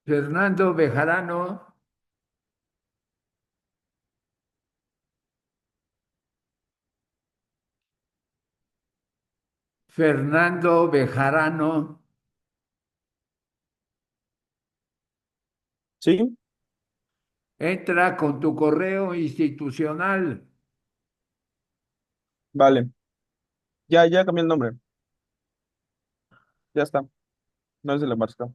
Fernando Bejarano, Fernando Bejarano, Sí, entra con tu correo institucional. vale. Ya cambié el nombre. Ya está. No se le marca.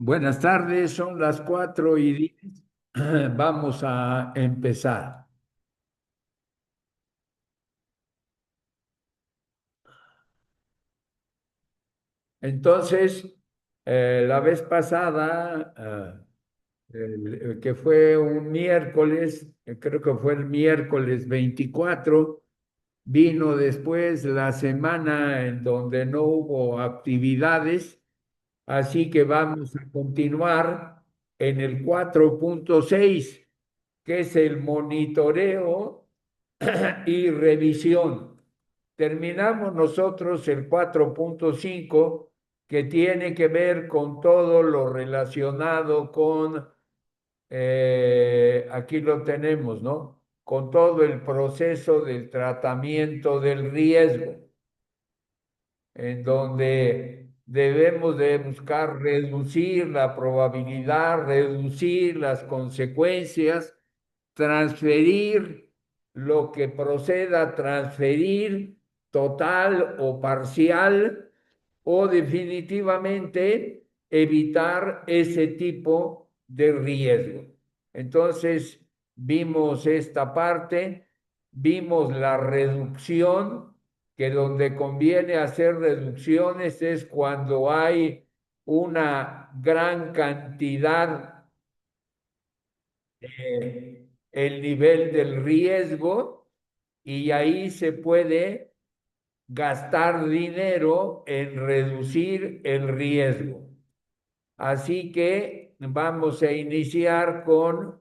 Buenas tardes, son las 4:10. Vamos a empezar. Entonces, la vez pasada, que fue un miércoles, creo que fue el miércoles 24, vino después la semana en donde no hubo actividades, así que vamos a continuar en el 4.6, que es el monitoreo y revisión. Terminamos nosotros el 4.5, que tiene que ver con todo lo relacionado con, aquí lo tenemos, ¿no? Con todo el proceso del tratamiento del riesgo, en donde debemos de buscar reducir la probabilidad, reducir las consecuencias, transferir lo que proceda a transferir, total o parcial, o definitivamente evitar ese tipo de riesgo. Entonces, vimos esta parte, vimos la reducción, que donde conviene hacer reducciones es cuando hay una gran cantidad, el nivel del riesgo, y ahí se puede gastar dinero en reducir el riesgo. Así que vamos a iniciar con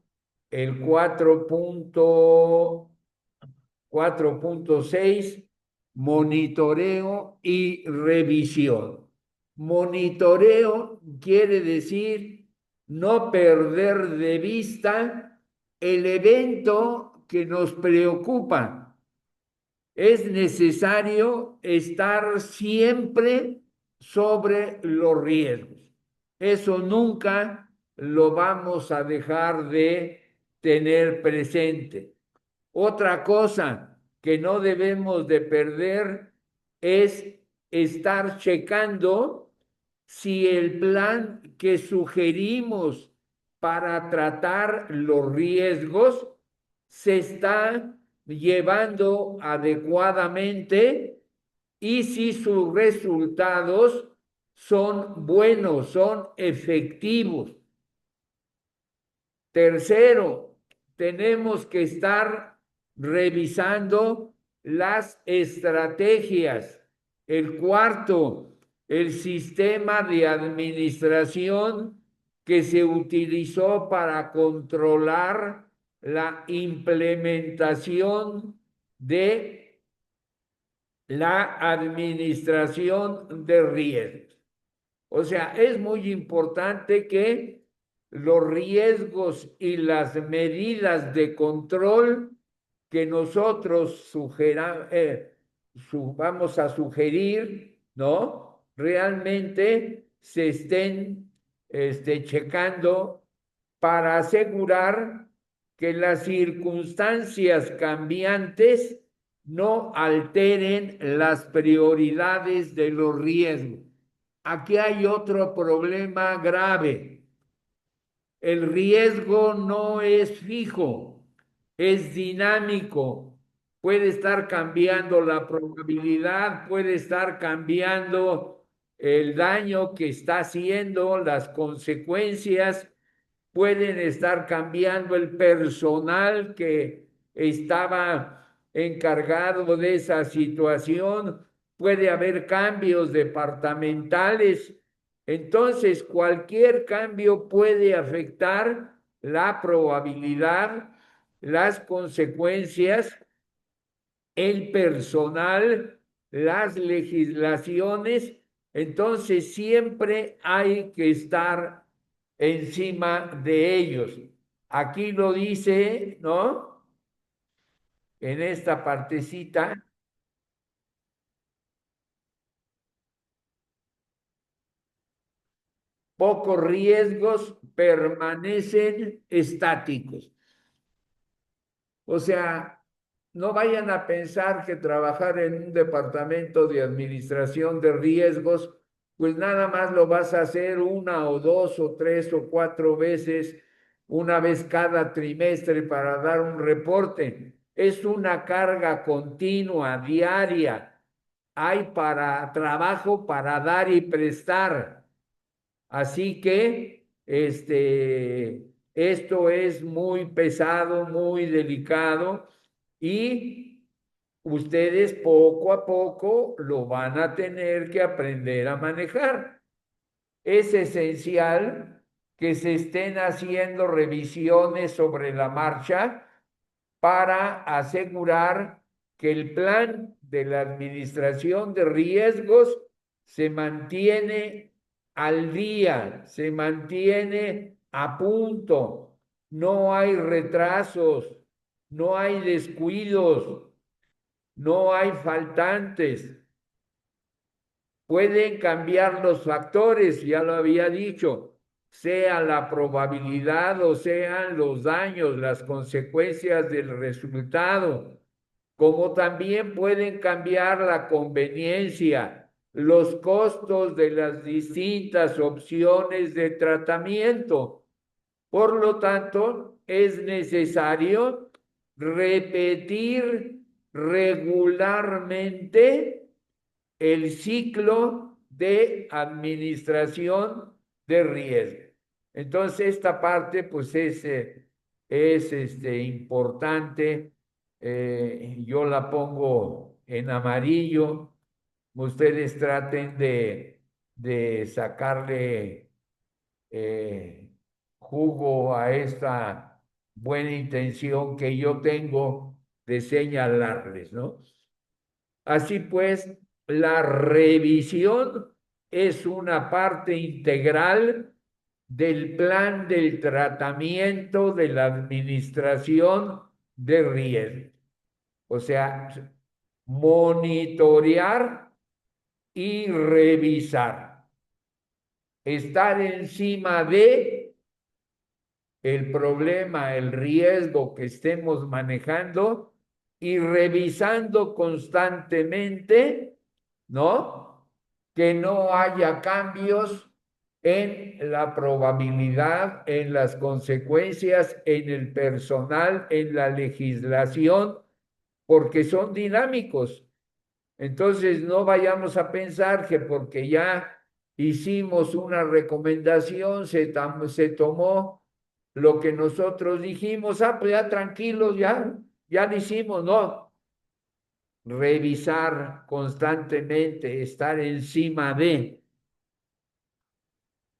el 4.6, monitoreo y revisión. Monitoreo quiere decir no perder de vista el evento que nos preocupa. Es necesario estar siempre sobre los riesgos. Eso nunca lo vamos a dejar de tener presente. Otra cosa que no debemos de perder es estar checando si el plan que sugerimos para tratar los riesgos se está llevando adecuadamente y si sus resultados son buenos, son efectivos. Tercero, tenemos que estar revisando las estrategias. El cuarto, el sistema de administración que se utilizó para controlar la implementación de la administración de riesgos. O sea, es muy importante que los riesgos y las medidas de control que nosotros vamos a sugerir, ¿no? Realmente se estén checando para asegurar que las circunstancias cambiantes no alteren las prioridades de los riesgos. Aquí hay otro problema grave. El riesgo no es fijo, es dinámico. Puede estar cambiando la probabilidad, puede estar cambiando el daño que está haciendo, las consecuencias, pueden estar cambiando el personal que estaba encargado de esa situación, puede haber cambios departamentales. Entonces, cualquier cambio puede afectar la probabilidad, las consecuencias, el personal, las legislaciones. Entonces, siempre hay que estar encima de ellos. Aquí lo dice, ¿no? En esta partecita, pocos riesgos permanecen estáticos. O sea, no vayan a pensar que trabajar en un departamento de administración de riesgos pues nada más lo vas a hacer una o dos o tres o cuatro veces, una vez cada trimestre para dar un reporte. Es una carga continua, diaria. Hay para trabajo para dar y prestar. Así que esto es muy pesado, muy delicado y ustedes poco a poco lo van a tener que aprender a manejar. Es esencial que se estén haciendo revisiones sobre la marcha para asegurar que el plan de la administración de riesgos se mantiene al día, se mantiene a punto, no hay retrasos, no hay descuidos, no hay faltantes. Pueden cambiar los factores, ya lo había dicho, sea la probabilidad o sean los daños, las consecuencias del resultado, como también pueden cambiar la conveniencia, los costos de las distintas opciones de tratamiento. Por lo tanto, es necesario repetir regularmente el ciclo de administración de riesgo. Entonces, esta parte, pues, es importante. Yo la pongo en amarillo. Ustedes traten de sacarle jugo a esta buena intención que yo tengo de señalarles, ¿no? Así pues, la revisión es una parte integral del plan del tratamiento de la administración de riesgo. O sea, monitorear y revisar. Estar encima de el problema, el riesgo que estemos manejando y revisando constantemente, ¿no? Que no haya cambios en la probabilidad, en las consecuencias, en el personal, en la legislación, porque son dinámicos. Entonces, no vayamos a pensar que porque ya hicimos una recomendación, se tomó lo que nosotros dijimos, pues ya tranquilos, ya lo hicimos, no. Revisar constantemente, estar encima de.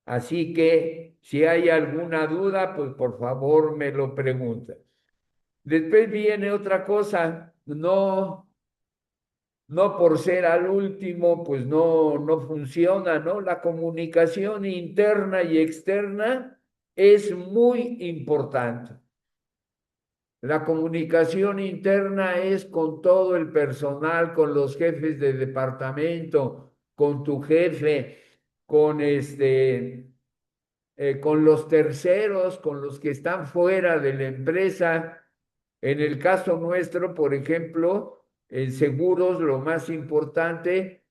Así que si hay alguna duda, pues por favor me lo pregunta. Después viene otra cosa, no por ser al último, pues no funciona, ¿no? La comunicación interna y externa es muy importante. La comunicación interna es con todo el personal, con los jefes de departamento, con tu jefe, con con los terceros, con los que están fuera de la empresa. En el caso nuestro, por ejemplo, en seguros, lo más importante,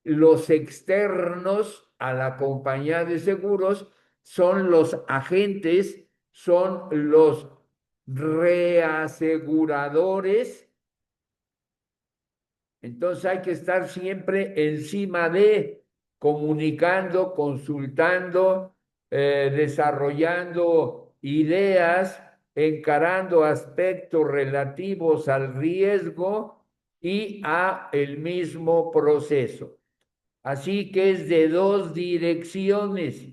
los externos a la compañía de seguros son los agentes, son los reaseguradores. Entonces hay que estar siempre encima de, comunicando, consultando, desarrollando ideas, encarando aspectos relativos al riesgo y a el mismo proceso. Así que es de dos direcciones,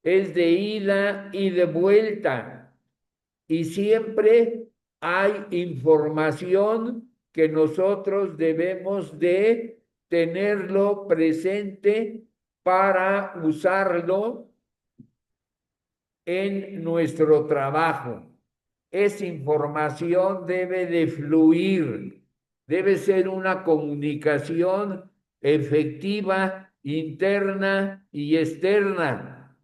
es de ida y de vuelta y siempre hay información que nosotros debemos de tenerlo presente para usarlo en nuestro trabajo. Esa información debe de fluir, debe ser una comunicación efectiva, interna y externa.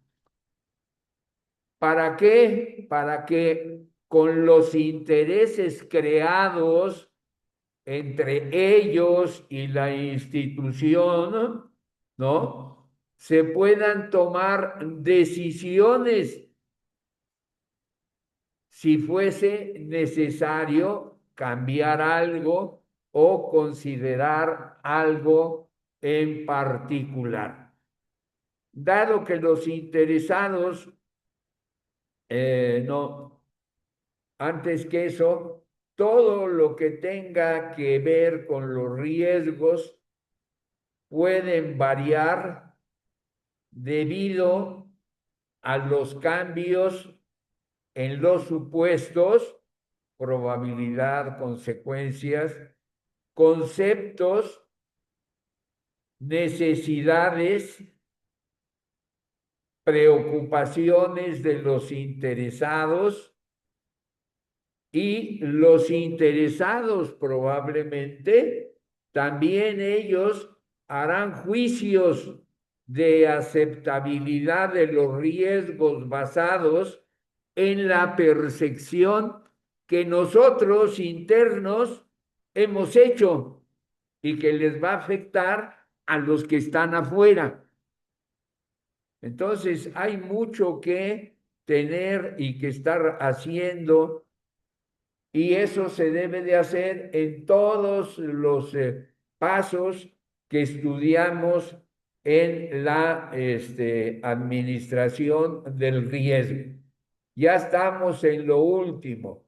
¿Para qué? Para que con los intereses creados entre ellos y la institución, ¿no? se puedan tomar decisiones si fuese necesario cambiar algo o considerar algo en particular. Dado que los interesados, no, antes que eso, todo lo que tenga que ver con los riesgos pueden variar debido a los cambios en los supuestos, probabilidad, consecuencias, conceptos, necesidades, preocupaciones de los interesados, y los interesados probablemente también ellos harán juicios de aceptabilidad de los riesgos basados en la percepción que nosotros internos hemos hecho y que les va a afectar a los que están afuera. Entonces, hay mucho que tener y que estar haciendo, y eso se debe de hacer en todos los pasos que estudiamos en la administración del riesgo. Ya estamos en lo último.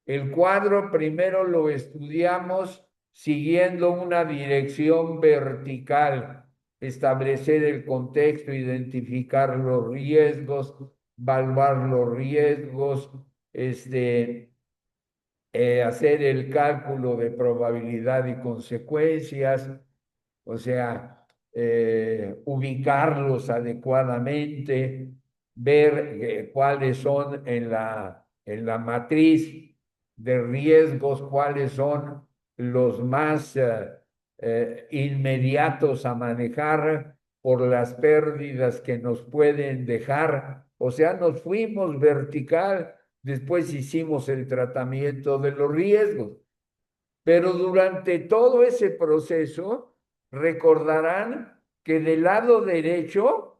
El cuadro primero lo estudiamos siguiendo una dirección vertical, establecer el contexto, identificar los riesgos, evaluar los riesgos, hacer el cálculo de probabilidad y consecuencias, o sea, ubicarlos adecuadamente, ver cuáles son en la matriz de riesgos, cuáles son los más inmediatos a manejar por las pérdidas que nos pueden dejar. O sea, nos fuimos vertical, después hicimos el tratamiento de los riesgos. Pero durante todo ese proceso, recordarán que del lado derecho,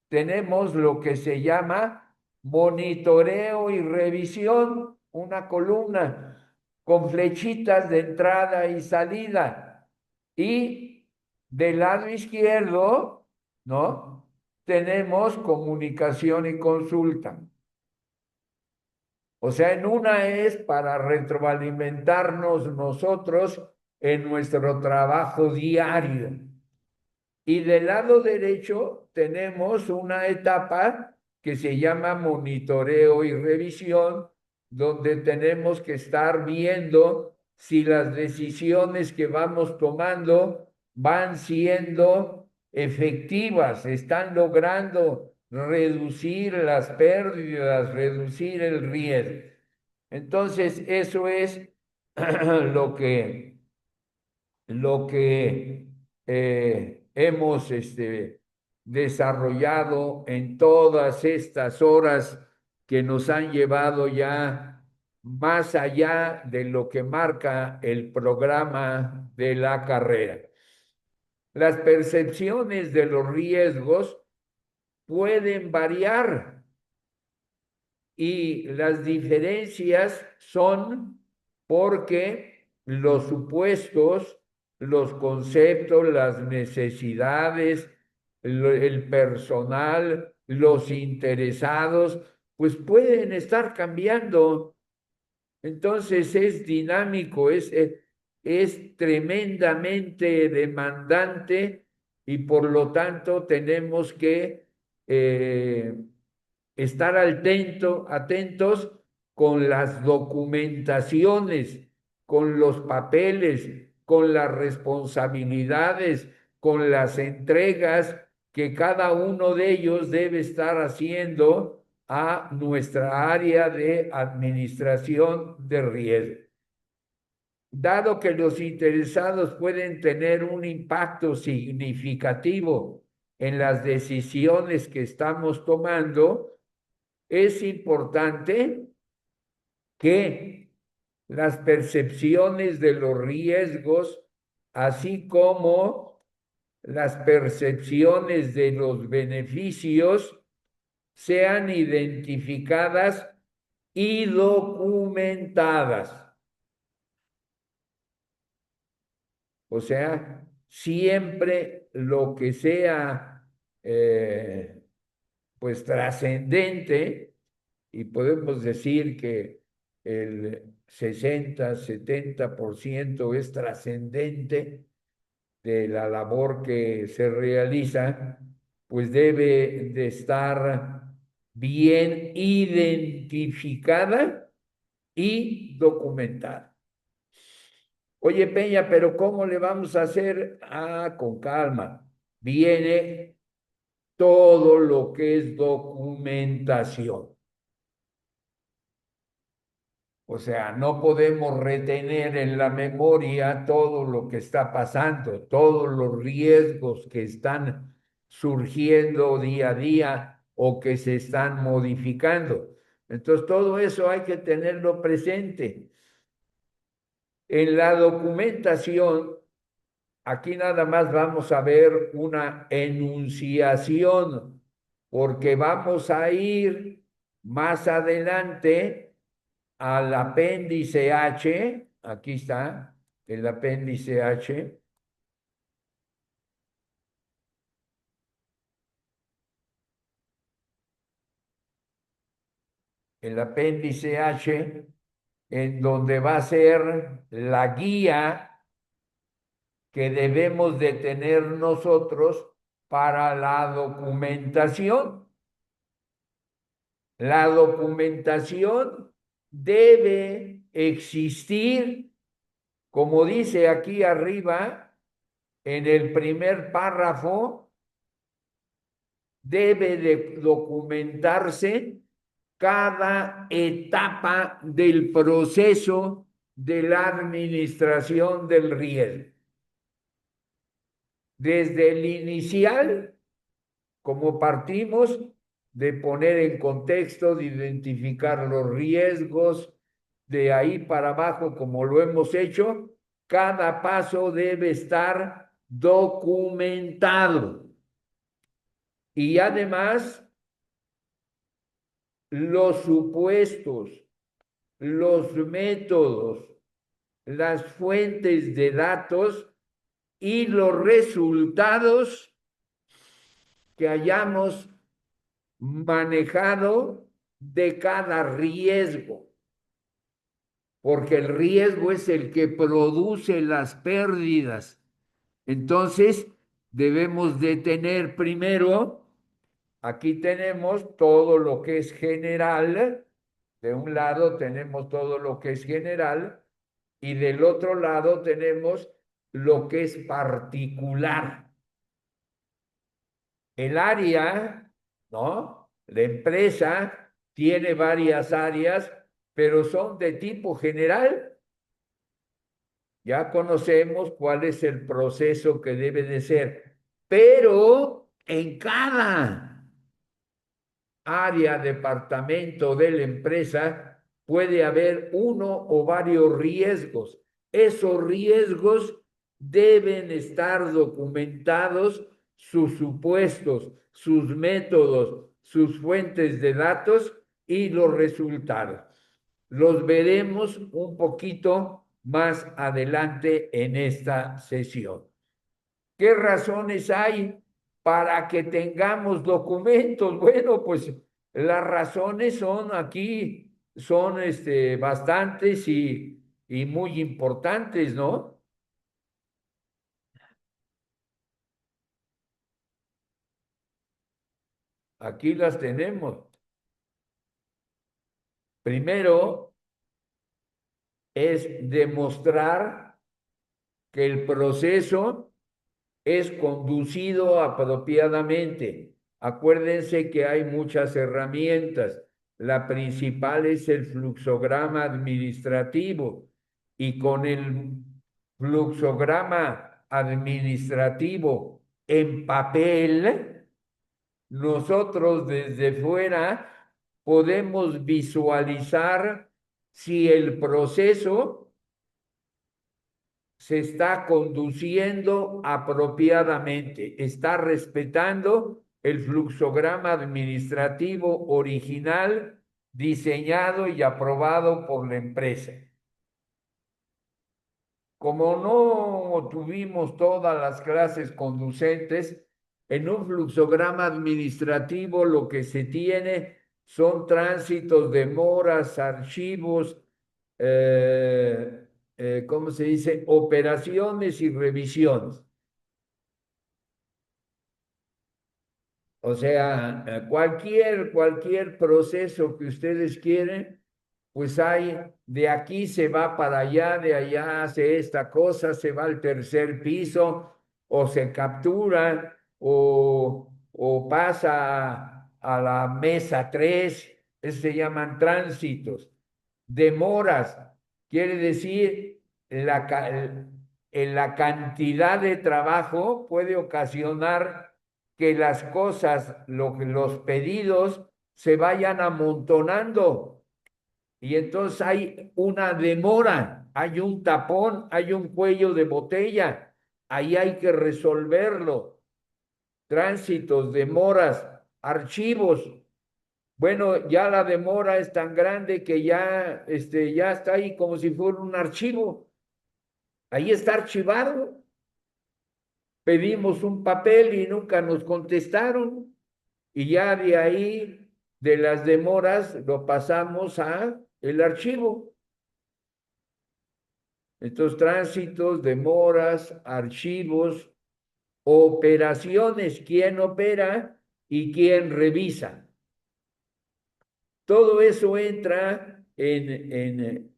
tenemos lo que se llama monitoreo y revisión, una columna con flechitas de entrada y salida. Y del lado izquierdo, ¿no? Tenemos comunicación y consulta. O sea, en una es para retroalimentarnos nosotros en nuestro trabajo diario. Y del lado derecho tenemos una etapa que se llama monitoreo y revisión, donde tenemos que estar viendo si las decisiones que vamos tomando van siendo efectivas, están logrando reducir las pérdidas, reducir el riesgo. Entonces, eso es lo que hemos desarrollado en todas estas horas que nos han llevado ya más allá de lo que marca el programa de la carrera. Las percepciones de los riesgos pueden variar y las diferencias son porque los supuestos, los conceptos, las necesidades, el personal, los interesados, pues pueden estar cambiando. Entonces es dinámico, es tremendamente demandante, y por lo tanto tenemos que estar atentos con las documentaciones, con los papeles, con las responsabilidades, con las entregas que cada uno de ellos debe estar haciendo a nuestra área de administración de riesgo. Dado que los interesados pueden tener un impacto significativo en las decisiones que estamos tomando, es importante que las percepciones de los riesgos, así como las percepciones de los beneficios sean identificadas y documentadas. O sea, siempre lo que sea, pues trascendente, y podemos decir que el 60-70% es trascendente de la labor que se realiza, pues debe de estar bien identificada y documentada. Oye, Peña, pero ¿cómo le vamos a hacer? Ah, con calma. Viene todo lo que es documentación. O sea, no podemos retener en la memoria todo lo que está pasando, todos los riesgos que están surgiendo día a día o que se están modificando. Entonces, todo eso hay que tenerlo presente. En la documentación, aquí nada más vamos a ver una enunciación, porque vamos a ir más adelante al apéndice H, aquí está el apéndice H, el apéndice H, en donde va a ser la guía que debemos de tener nosotros para la documentación. La documentación debe existir, como dice aquí arriba, en el primer párrafo, debe de documentarse cada etapa del proceso de la administración del riesgo. Desde el inicial, como partimos de poner en contexto, de identificar los riesgos, de ahí para abajo, como lo hemos hecho, cada paso debe estar documentado. Y además, los supuestos, los métodos, las fuentes de datos y los resultados que hayamos manejado de cada riesgo, porque el riesgo es el que produce las pérdidas. Entonces, debemos de tener primero, aquí tenemos todo lo que es general, de un lado tenemos todo lo que es general y del otro lado tenemos lo que es particular. El área, ¿no? La empresa tiene varias áreas, pero son de tipo general. Ya conocemos cuál es el proceso que debe de ser, pero en cada área, departamento de la empresa puede haber uno o varios riesgos. Esos riesgos deben estar documentados, sus supuestos, sus métodos, sus fuentes de datos y los resultados. Los veremos un poquito más adelante en esta sesión. ¿Qué razones hay para que tengamos documentos? Bueno, pues las razones son aquí, son bastantes y muy importantes, ¿no? Aquí las tenemos. Primero es demostrar que el proceso es conducido apropiadamente. Acuérdense que hay muchas herramientas. La principal es el fluxograma administrativo y con el fluxograma administrativo en papel, nosotros desde fuera podemos visualizar si el proceso se está conduciendo apropiadamente, está respetando el fluxograma administrativo original diseñado y aprobado por la empresa. Como no tuvimos todas las clases conducentes, en un fluxograma administrativo lo que se tiene son tránsitos, demoras, archivos, ¿cómo se dice? Operaciones y revisiones. O sea, cualquier proceso que ustedes quieren, pues hay, de aquí se va para allá, de allá hace esta cosa, se va al tercer piso, o se captura, o pasa a la mesa 3, eso se llaman tránsitos. Demoras, quiere decir la cantidad de trabajo puede ocasionar que las cosas, los pedidos se vayan amontonando y entonces hay una demora, hay un tapón, hay un cuello de botella, ahí hay que resolverlo. Tránsitos, demoras, archivos. Bueno, ya la demora es tan grande que ya está ahí como si fuera un archivo. Ahí está archivado. Pedimos un papel y nunca nos contestaron. Y ya de ahí, de las demoras, lo pasamos a el archivo. Estos tránsitos, demoras, archivos, operaciones, quién opera y quién revisa. Todo eso entra en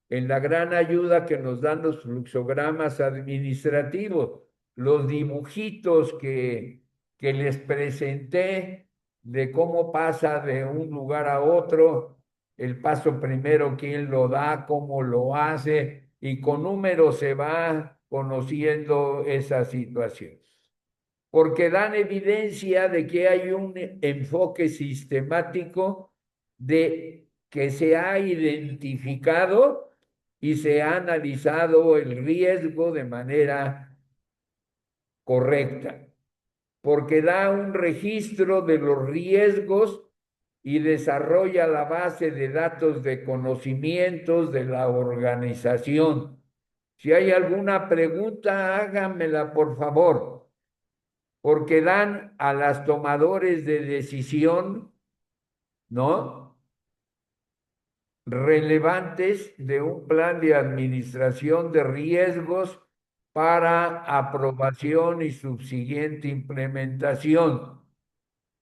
la gran ayuda que nos dan los fluxogramas administrativos, los dibujitos que les presenté de cómo pasa de un lugar a otro, el paso primero, quién lo da, cómo lo hace, y con números se va conociendo esa situación porque dan evidencia de que hay un enfoque sistemático de que se ha identificado y se ha analizado el riesgo de manera correcta, porque da un registro de los riesgos y desarrolla la base de datos de conocimientos de la organización. Si hay alguna pregunta, háganmela por favor porque dan a las tomadores de decisión, ¿no? Relevantes de un plan de administración de riesgos para aprobación y subsiguiente implementación.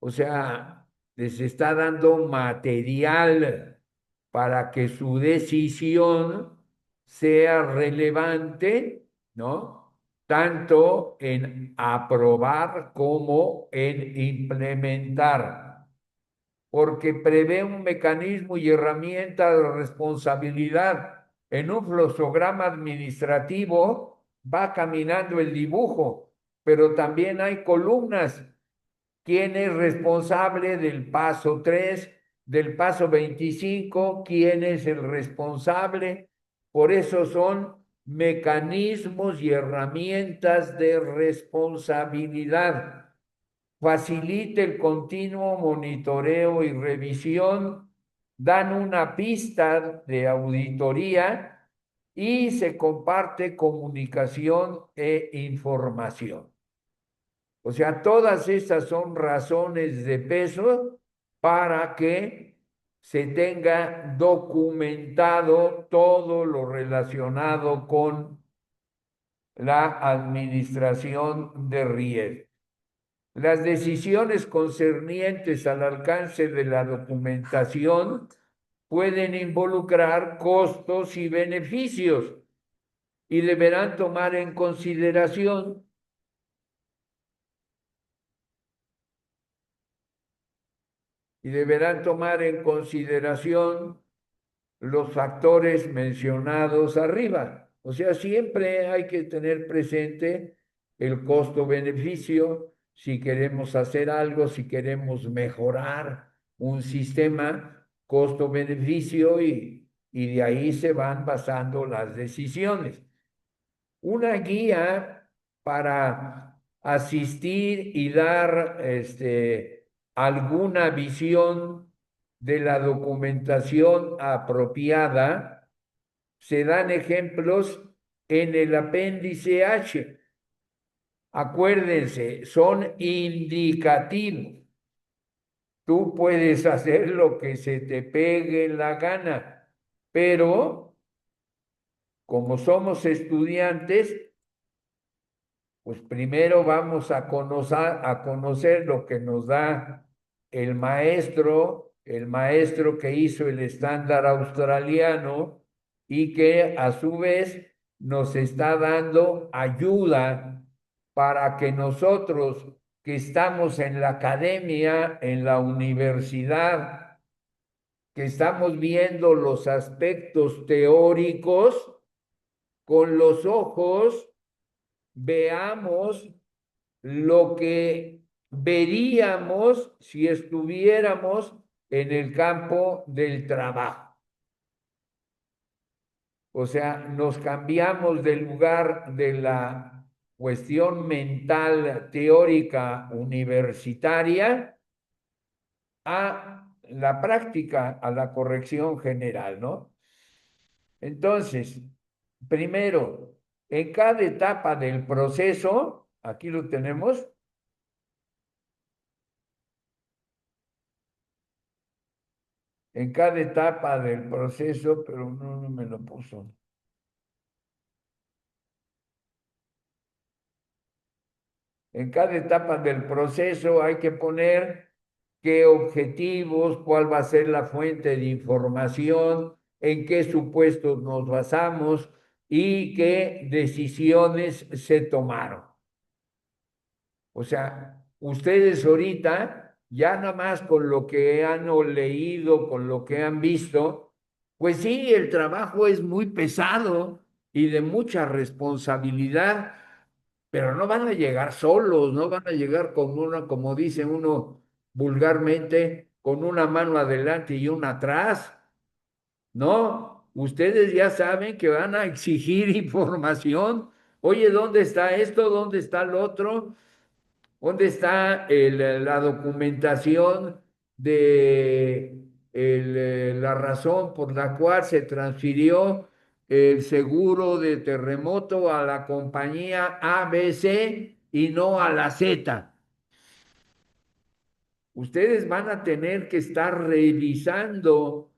O sea, les está dando material para que su decisión sea relevante, ¿no? Tanto en aprobar como en implementar, porque prevé un mecanismo y herramienta de responsabilidad. En un flexograma administrativo va caminando el dibujo, pero también hay columnas. ¿Quién es responsable del paso 3, del paso 25? ¿Quién es el responsable? Por eso son mecanismos y herramientas de responsabilidad. Facilita el continuo monitoreo y revisión, dan una pista de auditoría y se comparte comunicación e información. O sea, todas estas son razones de peso para que se tenga documentado todo lo relacionado con la administración de riesgo. Las decisiones concernientes al alcance de la documentación pueden involucrar costos y beneficios y deberán tomar en consideración en consideración los factores mencionados arriba. O sea, siempre hay que tener presente el costo-beneficio si queremos hacer algo, si queremos mejorar un sistema, costo-beneficio y de ahí se van basando las decisiones. Una guía para asistir y dar alguna visión de la documentación apropiada. Se dan ejemplos en el apéndice H. Acuérdense, son indicativos. Tú puedes hacer lo que se te pegue la gana, pero como somos estudiantes, pues primero vamos a conocer lo que nos da el maestro que hizo el estándar australiano y que a su vez nos está dando ayuda para que nosotros que estamos en la academia, en la universidad, que estamos viendo los aspectos teóricos con los ojos, veamos lo que veríamos si estuviéramos en el campo del trabajo. O sea, nos cambiamos del lugar de la cuestión mental teórica universitaria a la práctica, a la corrección general, ¿no? Entonces, primero, en cada etapa del proceso, aquí lo tenemos, en cada etapa del proceso, pero no me lo puso. En cada etapa del proceso hay que poner qué objetivos, cuál va a ser la fuente de información, en qué supuestos nos basamos y qué decisiones se tomaron. O sea, ustedes ahorita, ya nada más con lo que han leído, con lo que han visto, pues sí, el trabajo es muy pesado y de mucha responsabilidad, pero no van a llegar solos, no van a llegar con una, como dice uno vulgarmente, con una mano adelante y una atrás. No, ustedes ya saben que van a exigir información. Oye, ¿dónde está esto? ¿Dónde está el otro? ¿Dónde está la documentación de la razón por la cual se transfirió el seguro de terremoto a la compañía ABC y no a la Z? Ustedes van a tener que estar revisando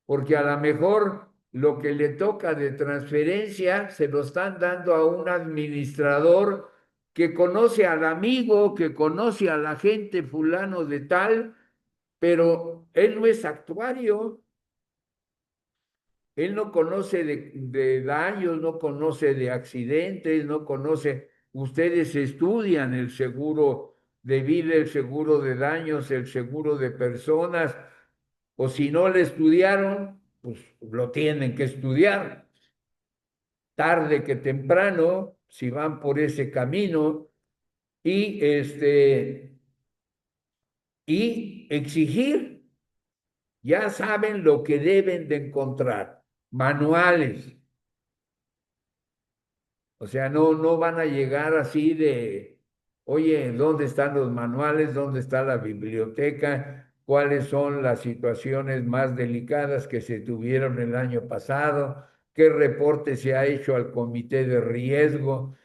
porque a lo mejor lo que le toca de transferencia se lo están dando a un administrador que conoce al amigo, que conoce a la gente fulano de tal, pero él no es actuario, él no conoce de daños, no conoce de accidentes, no conoce, ustedes estudian el seguro de vida, el seguro de daños, el seguro de personas, o si no le estudiaron, pues lo tienen que estudiar, tarde que temprano, si van por ese camino, y y exigir, ya saben lo que deben de encontrar, manuales. O sea, no van a llegar así de, oye, ¿dónde están los manuales? ¿Dónde está la biblioteca? ¿Cuáles son las situaciones más delicadas que se tuvieron el año pasado? ¿Qué reporte se ha hecho al comité de riesgo?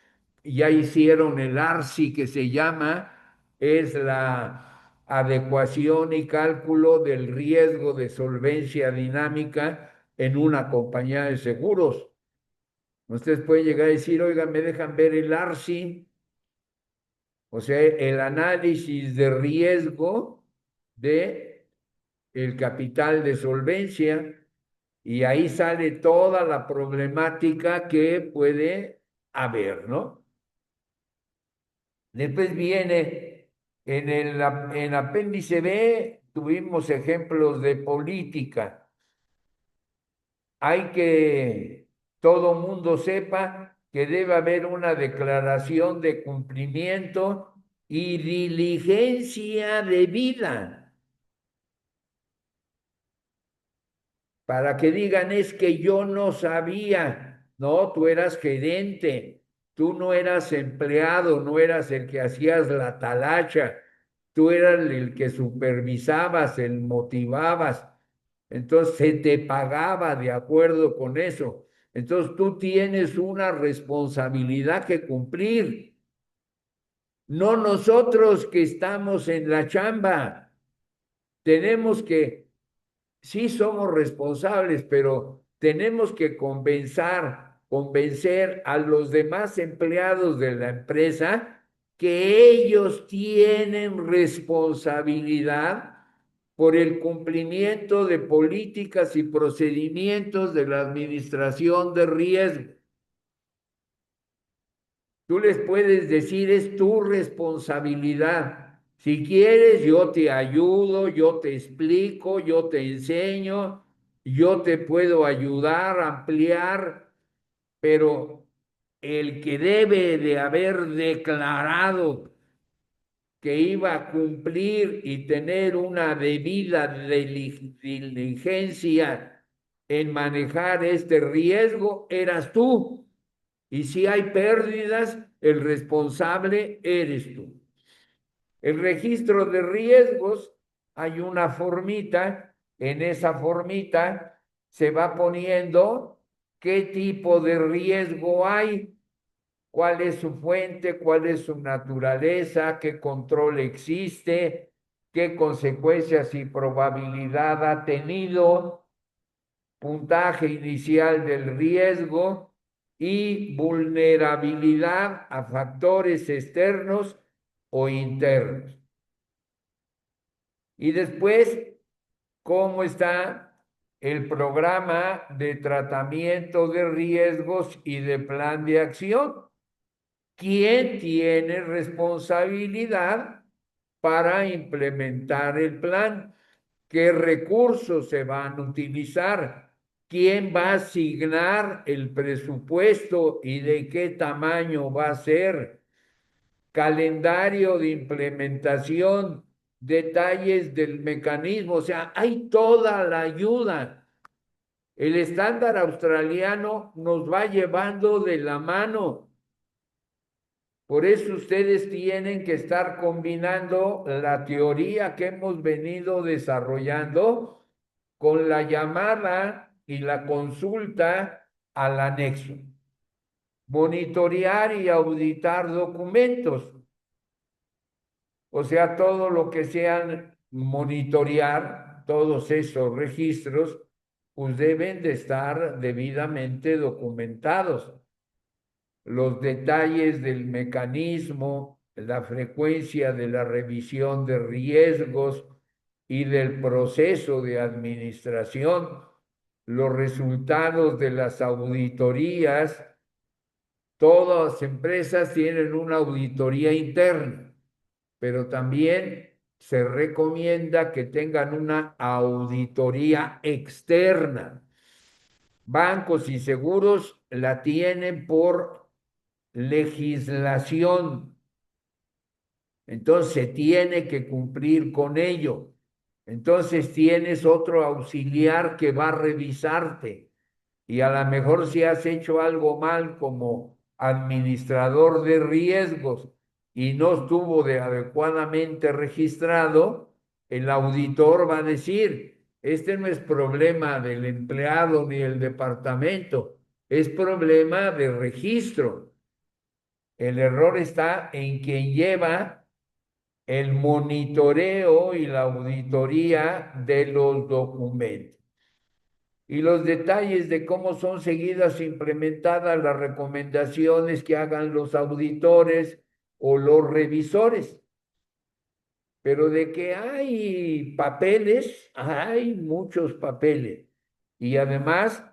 Ya hicieron el ARSI que se llama, es la adecuación y cálculo del riesgo de solvencia dinámica en una compañía de seguros. Ustedes pueden llegar a decir, oiga, me dejan ver el ARSI, o sea, el análisis de riesgo de el capital de solvencia, y ahí sale toda la problemática que puede haber, ¿no? Después viene en apéndice B, tuvimos ejemplos de política. Hay que todo mundo sepa que debe haber una declaración de cumplimiento y diligencia debida. para que digan es que yo no sabía, no, tú eras gerente, tú no eras empleado, no eras el que hacías la talacha, tú eras el que supervisabas, el motivabas, entonces se te pagaba de acuerdo con eso. Entonces tú tienes una responsabilidad que cumplir, no nosotros que estamos en la chamba. Tenemos que sí somos responsables, pero tenemos que convencer a los demás empleados de la empresa que ellos tienen responsabilidad por el cumplimiento de políticas y procedimientos de la administración de riesgo. Tú les puedes decir, es tu responsabilidad. Si quieres, yo te ayudo, yo te explico, yo te enseño, yo te puedo ayudar a ampliar, pero el que debe de haber declarado que iba a cumplir y tener una debida diligencia en manejar este riesgo, eras tú. Y si hay pérdidas, el responsable eres tú. El registro de riesgos, hay una formita, en esa formita se va poniendo qué tipo de riesgo hay, cuál es su fuente, cuál es su naturaleza, qué control existe, qué consecuencias y probabilidad ha tenido, puntaje inicial del riesgo y vulnerabilidad a factores externos o internos. Y después, ¿cómo está el programa de tratamiento de riesgos y de plan de acción? ¿Quién tiene responsabilidad para implementar el plan? ¿Qué recursos se van a utilizar? ¿Quién va a asignar el presupuesto y de qué tamaño va a ser? Calendario de implementación, detalles del mecanismo, o sea, hay toda la ayuda. El estándar australiano nos va llevando de la mano. Por eso ustedes tienen que estar combinando la teoría que hemos venido desarrollando con la llamada y la consulta al anexo. Monitorear y auditar documentos, o sea, todo lo que sean monitorear, todos esos registros, pues deben de estar debidamente documentados. Los detalles del mecanismo, la frecuencia de la revisión de riesgos y del proceso de administración, los resultados de las auditorías. Todas las empresas tienen una auditoría interna, pero también se recomienda que tengan una auditoría externa. Bancos y seguros la tienen por legislación, entonces se tiene que cumplir con ello. Entonces tienes otro auxiliar que va a revisarte y a lo mejor si has hecho algo mal como administrador de riesgos y no estuvo adecuadamente registrado, el auditor va a decir, este no es problema del empleado ni el departamento, es problema de registro. El error está en quien lleva el monitoreo y la auditoría de los documentos y los detalles de cómo son seguidas e implementadas las recomendaciones que hagan los auditores o los revisores. Pero de que hay papeles, hay muchos papeles y además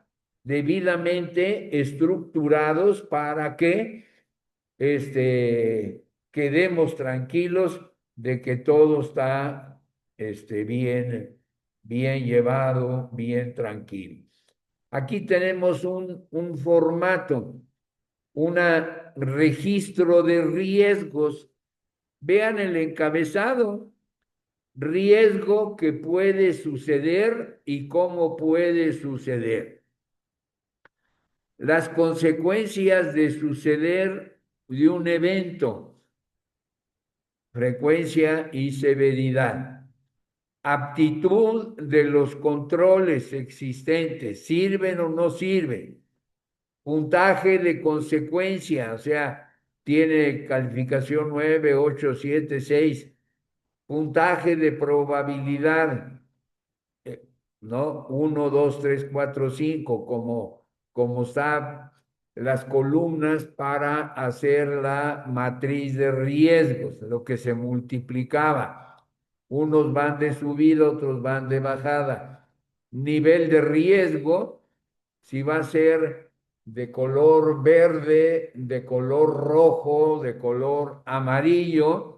debidamente estructurados para que quedemos tranquilos de que todo está bien llevado, bien tranquilo. Aquí tenemos un formato, un registro de riesgos. Vean el encabezado. riesgo que puede suceder y cómo puede suceder. Las consecuencias de suceder de un evento, frecuencia y severidad. Aptitud de los controles existentes, ¿sirven o no sirven? Puntaje de consecuencia, o sea, tiene calificación 9, 8, 7, 6. Puntaje de probabilidad, eh, ¿no? 1, 2, 3, 4, 5, como están las columnas para hacer la matriz de riesgos, lo que se multiplicaba. Unos van de subida, otros van de bajada. Nivel de riesgo, si va a ser de color verde, de color rojo, de color amarillo,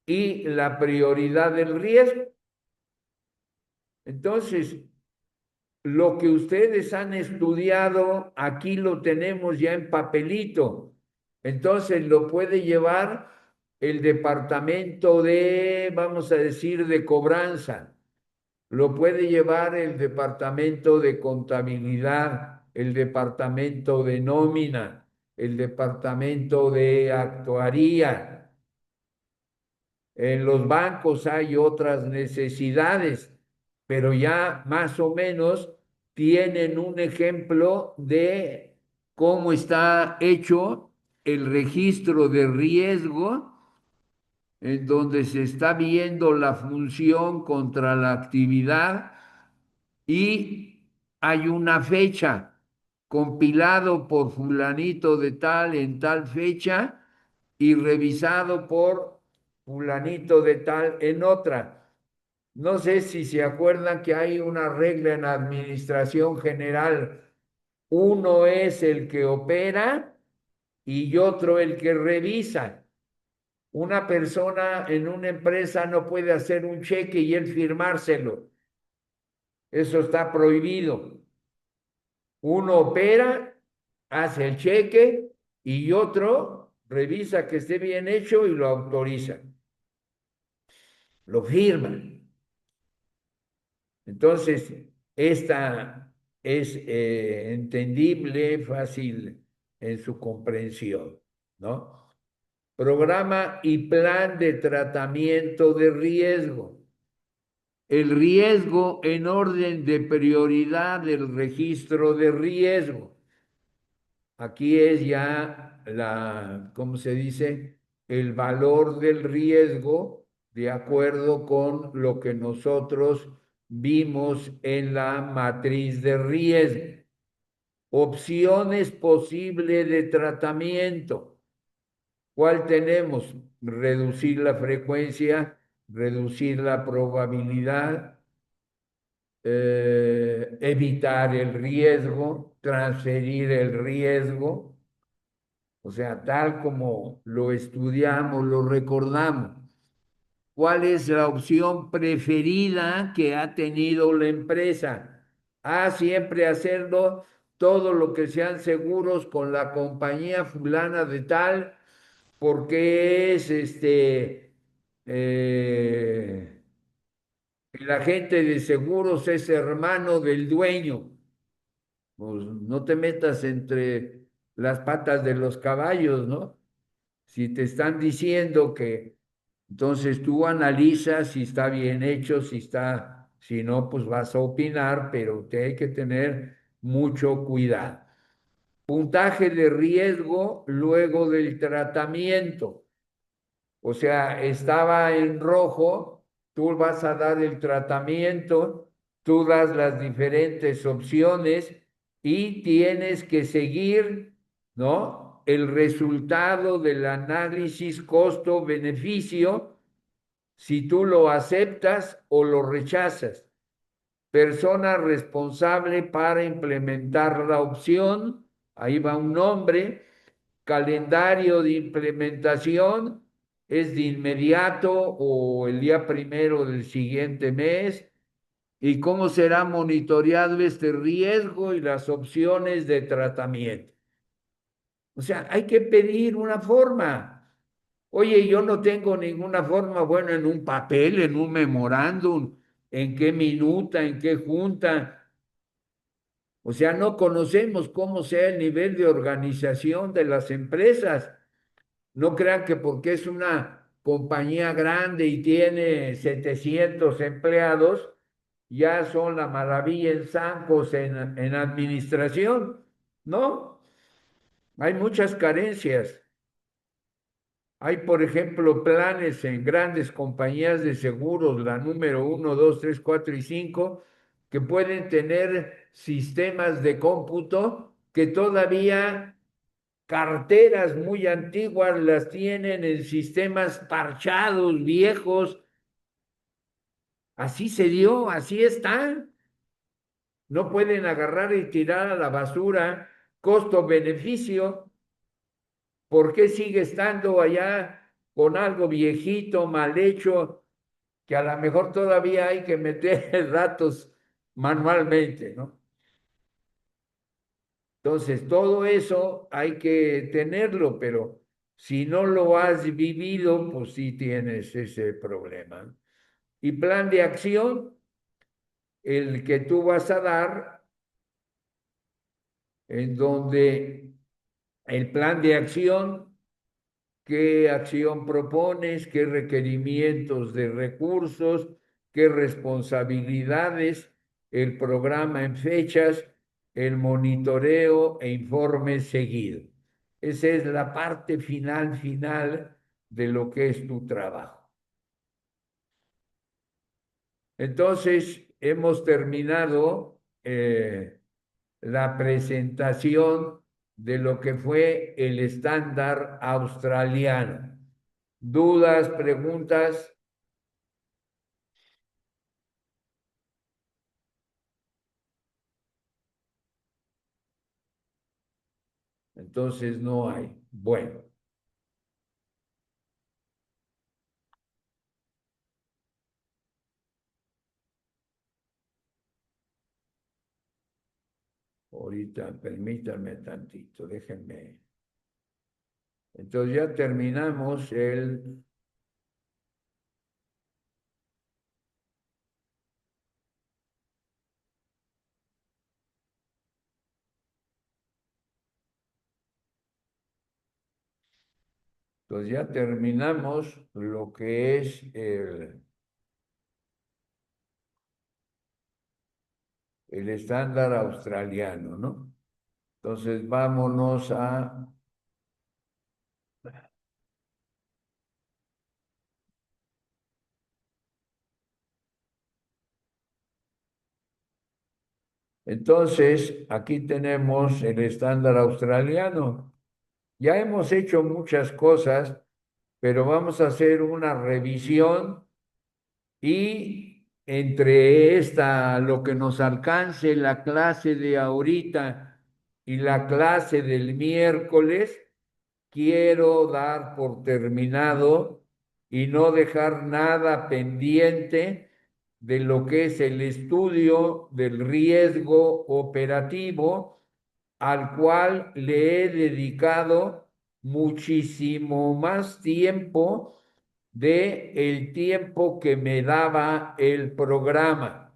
y la prioridad del riesgo. Entonces, lo que ustedes han estudiado, aquí lo tenemos ya en papelito. Entonces, lo puede llevar el departamento de, vamos a decir, de cobranza. Lo puede llevar el departamento de contabilidad, el departamento de nómina, el departamento de actuaría. En los bancos hay otras necesidades, pero ya más o menos tienen un ejemplo de cómo está hecho el registro de riesgo, en donde se está viendo la función contra la actividad y hay una fecha compilado por fulanito de tal en tal fecha y revisado por fulanito de tal en otra. No sé si se acuerdan que hay una regla en administración general. Uno es el que opera y otro el que revisa. Una persona en una empresa no puede hacer un cheque y él firmárselo. Eso está prohibido. Uno opera, hace el cheque y otro revisa que esté bien hecho y lo autoriza, lo firma. Entonces, esta es entendible, fácil en su comprensión, ¿no? Programa y plan de tratamiento de riesgo. El riesgo en orden de prioridad del registro de riesgo. Aquí es ya ¿cómo se dice? El valor del riesgo de acuerdo con lo que nosotros vimos en la matriz de riesgo. Opciones posibles de tratamiento. ¿Cuál tenemos? Reducir la frecuencia, reducir la probabilidad, evitar el riesgo, transferir el riesgo, o sea, tal como lo estudiamos, lo recordamos. ¿Cuál es la opción preferida que ha tenido la empresa? Siempre hacerlo todo lo que sean seguros con la compañía fulana de tal, porque es el agente de seguros es hermano del dueño. Pues no te metas entre las patas de los caballos, ¿no? Si te están diciendo que, entonces tú analizas si está bien hecho, si no, pues vas a opinar, pero te hay que tener mucho cuidado. Puntaje de riesgo luego del tratamiento. O sea, estaba en rojo, tú vas a dar el tratamiento, tú das las diferentes opciones y tienes que seguir, ¿no? El resultado del análisis costo-beneficio, si tú lo aceptas o lo rechazas. Persona responsable para implementar la opción, ahí va un nombre, calendario de implementación, es de inmediato o el día primero del siguiente mes, y cómo será monitoreado este riesgo y las opciones de tratamiento. O sea, hay que pedir una forma. Oye, yo no tengo ninguna forma, bueno, en un papel, en un memorándum, en qué minuta, en qué junta. O sea, no conocemos cómo sea el nivel de organización de las empresas. No crean que porque es una compañía grande y tiene 700 empleados, ya son la maravilla en zancos en administración. No, hay muchas carencias. Hay, por ejemplo, planes en grandes compañías de seguros, la número uno, dos, tres, cuatro y cinco, que pueden tener sistemas de cómputo que todavía carteras muy antiguas las tienen en sistemas parchados, viejos. Así se dio, así está. No pueden agarrar y tirar a la basura costo-beneficio. ¿Por qué sigue estando allá con algo viejito, mal hecho, que a lo mejor todavía hay que meter datos manualmente, ¿no? Entonces, todo eso hay que tenerlo, pero si no lo has vivido, pues sí tienes ese problema. Y plan de acción, el que tú vas a dar, en donde el plan de acción, qué acción propones, qué requerimientos de recursos, qué responsabilidades, el programa en fechas, el monitoreo e informe seguido. Esa es la parte final de lo que es tu trabajo. Entonces, hemos terminado la presentación de lo que fue el estándar australiano. ¿Dudas, preguntas? Entonces no hay. Bueno, ahorita permítanme tantito, déjenme. Entonces ya terminamos entonces ya terminamos lo que es el estándar australiano, ¿no? Entonces vámonos a. Entonces, aquí tenemos el estándar australiano. Ya hemos hecho muchas cosas, pero vamos a hacer una revisión y entre esta, lo que nos alcance la clase de ahorita y la clase del miércoles, quiero dar por terminado y no dejar nada pendiente de lo que es el estudio del riesgo operativo, al cual le he dedicado muchísimo más tiempo de el tiempo que me daba el programa.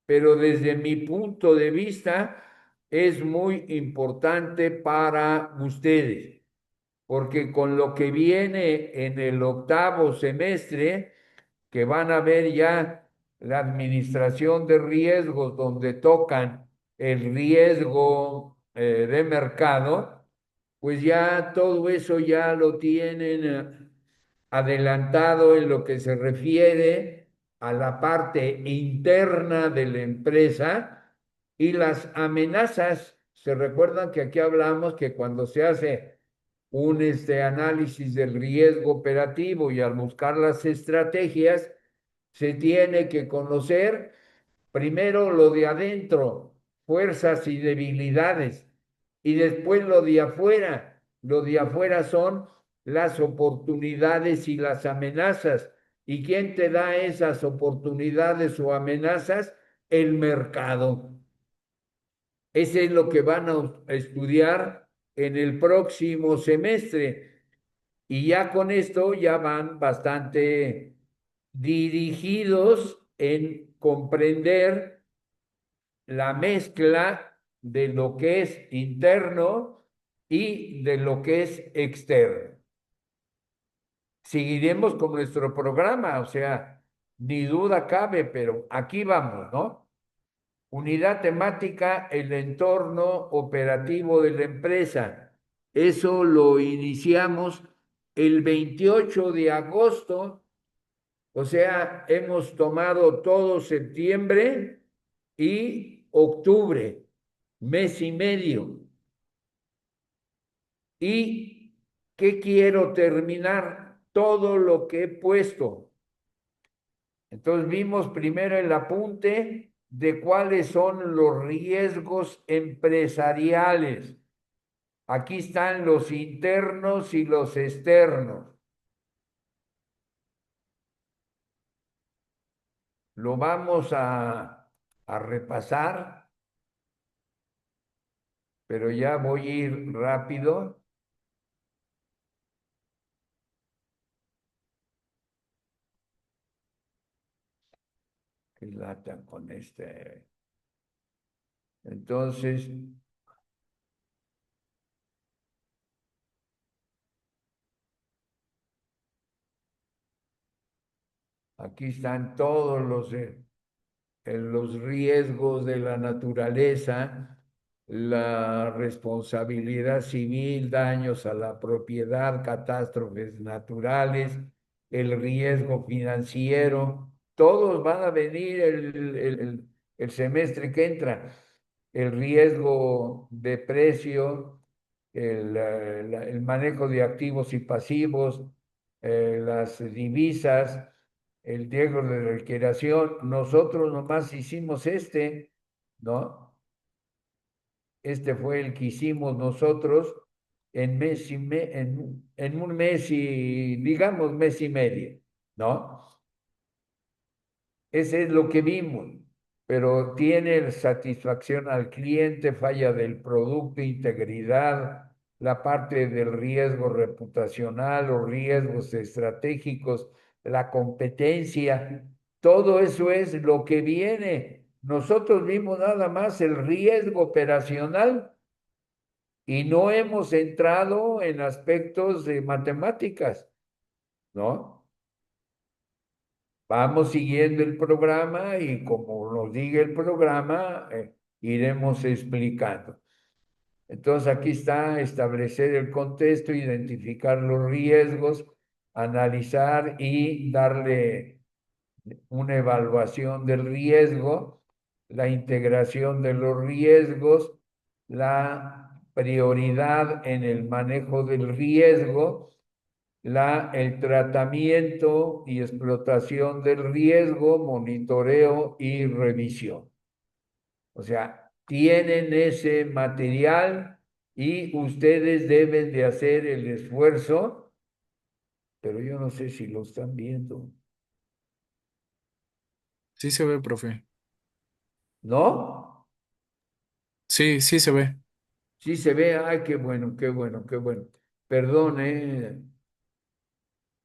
Pero desde mi punto de vista es muy importante para ustedes, porque con lo que viene en el octavo semestre, que van a ver ya la administración de riesgos, donde tocan el riesgo de mercado, pues ya todo eso ya lo tienen adelantado en lo que se refiere a la parte interna de la empresa y las amenazas. Se recuerdan que aquí hablamos que cuando se hace un análisis del riesgo operativo y al buscar las estrategias, se tiene que conocer primero lo de adentro, fuerzas y debilidades, y después lo de afuera. Lo de afuera son las oportunidades y las amenazas. ¿Y quién te da esas oportunidades o amenazas? El mercado. Ese es lo que van a estudiar en el próximo semestre. Y ya con esto ya van bastante dirigidos en comprender la mezcla de lo que es interno y de lo que es externo. Seguiremos con nuestro programa, o sea, ni duda cabe, pero aquí vamos, ¿no? Unidad temática, el entorno operativo de la empresa. Eso lo iniciamos el 28 de agosto, o sea, hemos tomado todo septiembre y octubre, mes y medio. ¿Y qué quiero terminar? Todo lo que he puesto. Entonces vimos primero el apunte de cuáles son los riesgos empresariales. Aquí están los internos y los externos. Lo vamos a repasar, pero ya voy a ir rápido. Qué lata con este. Entonces, aquí están todos los riesgos de la naturaleza, la responsabilidad civil, daños a la propiedad, catástrofes naturales, el riesgo financiero, todos van a venir el semestre que entra. El riesgo de precio, el manejo de activos y pasivos, las divisas, el riesgo de recreación. Nosotros nomás hicimos ¿no? Este fue el que hicimos nosotros en un mes y, digamos, mes y medio, ¿no? Ese es lo que vimos, pero tiene satisfacción al cliente, falla del producto, integridad, la parte del riesgo reputacional, los riesgos estratégicos, la competencia, todo eso es lo que viene. Nosotros vimos nada más el riesgo operacional y no hemos entrado en aspectos de matemáticas, ¿no? Vamos siguiendo el programa y como nos diga el programa, iremos explicando. Entonces aquí está establecer el contexto, identificar los riesgos, analizar y darle una evaluación del riesgo, la integración de los riesgos, la prioridad en el manejo del riesgo, el tratamiento y explotación del riesgo, monitoreo y revisión. O sea, tienen ese material y ustedes deben de hacer el esfuerzo, pero yo no sé si lo están viendo. Sí se ve, profe. ¿No? Sí, sí se ve. Sí se ve, ay, qué bueno, qué bueno, qué bueno. Perdón, ¿eh?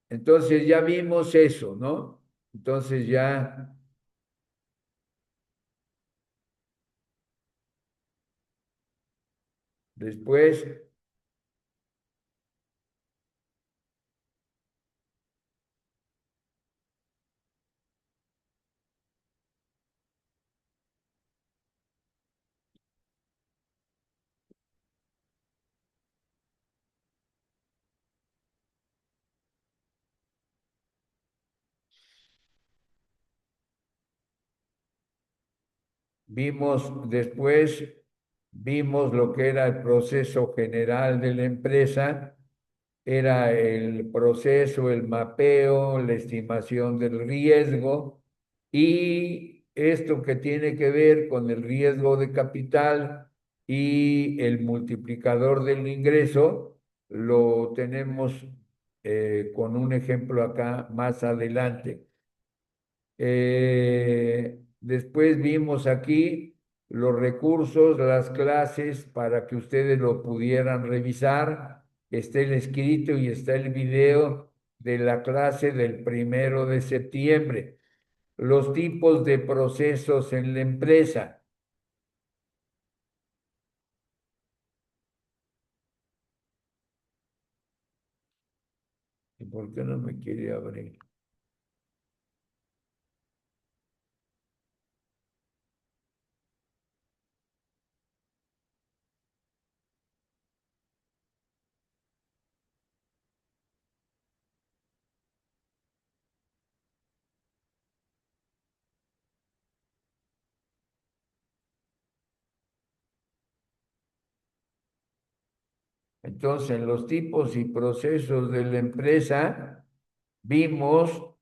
Entonces ya vimos eso, ¿no? Entonces ya después vimos lo que era el proceso general de la empresa, era el proceso, el mapeo, la estimación del riesgo y esto que tiene que ver con el riesgo de capital y el multiplicador del ingreso, lo tenemos con un ejemplo acá más adelante. Después vimos aquí los recursos, las clases para que ustedes lo pudieran revisar. está el escrito y está el video de la clase del 1 de septiembre. Los tipos de procesos en la empresa. ¿Y por qué no me quiere abrir? Entonces, en los tipos y procesos de la empresa, vimos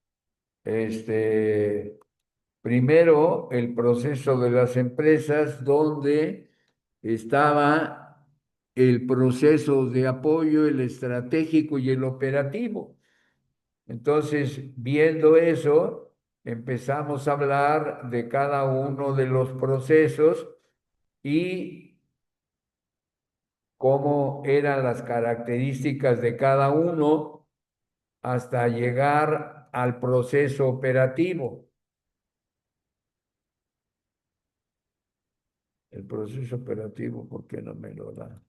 primero el proceso de las empresas, donde estaba el proceso de apoyo, el estratégico y el operativo. Entonces, viendo eso, empezamos a hablar de cada uno de los procesos y cómo eran las características de cada uno hasta llegar al proceso operativo. El proceso operativo, ¿por qué no me lo da?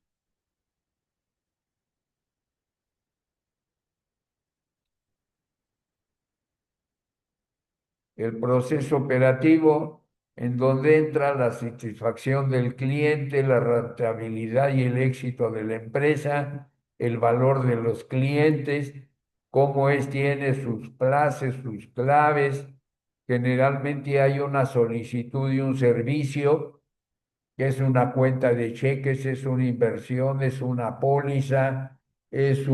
El proceso operativo en donde entra la satisfacción del cliente, la rentabilidad y el éxito de la empresa, el valor de los clientes, cómo tiene sus plazos, sus claves. Generalmente hay una solicitud y un servicio, que es una cuenta de cheques, es una inversión, es una póliza, es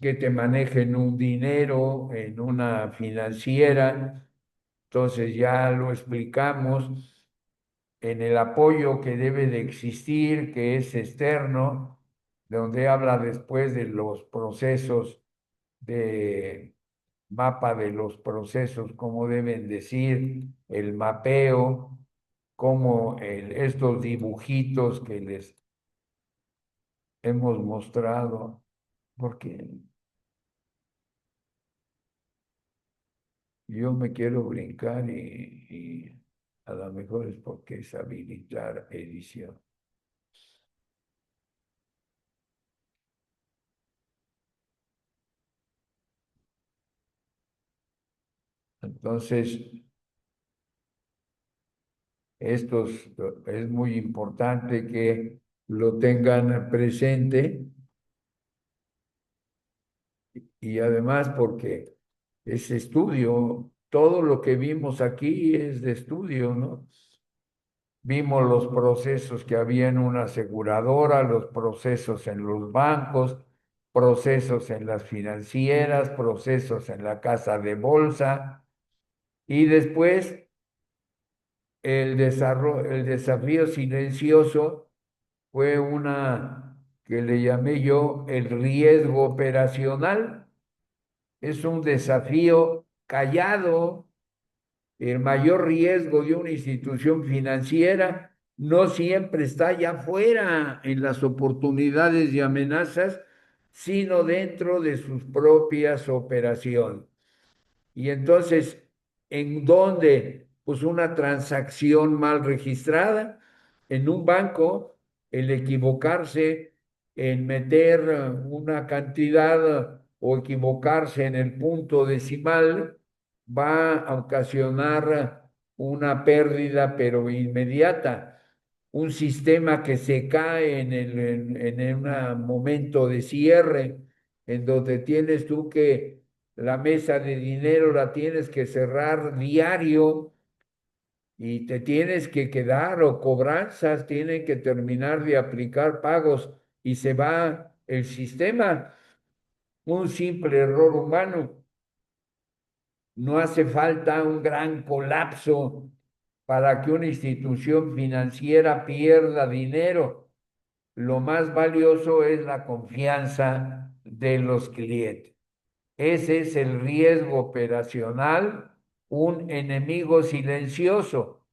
que te manejen un dinero en una financiera. Entonces ya lo explicamos en el apoyo que debe de existir, que es externo, donde habla después de los procesos de mapa de los procesos, cómo deben decir, el mapeo, como estos dibujitos que les hemos mostrado, porque yo me quiero brincar y a lo mejor es porque es habilitar edición. Entonces, esto es muy importante que lo tengan presente y además porque es estudio, todo lo que vimos aquí es de estudio, ¿no? Vimos los procesos que había en una aseguradora, los procesos en los bancos, procesos en las financieras, procesos en la casa de bolsa y después el desafío silencioso fue una que le llamé yo el riesgo operacional. Es un desafío callado. El mayor riesgo de una institución financiera no siempre está allá afuera en las oportunidades y amenazas, sino dentro de sus propias operaciones. Y entonces, ¿en dónde? Pues una transacción mal registrada en un banco, el equivocarse en meter una cantidad o equivocarse en el punto decimal va a ocasionar una pérdida, pero inmediata. Un sistema que se cae en un momento de cierre, en donde tienes tú que la mesa de dinero la tienes que cerrar diario y te tienes que quedar o cobranzas, tienen que terminar de aplicar pagos y se va el sistema. Un simple error humano. No hace falta un gran colapso para que una institución financiera pierda dinero. Lo más valioso es la confianza de los clientes. Ese es el riesgo operacional, un enemigo silencioso.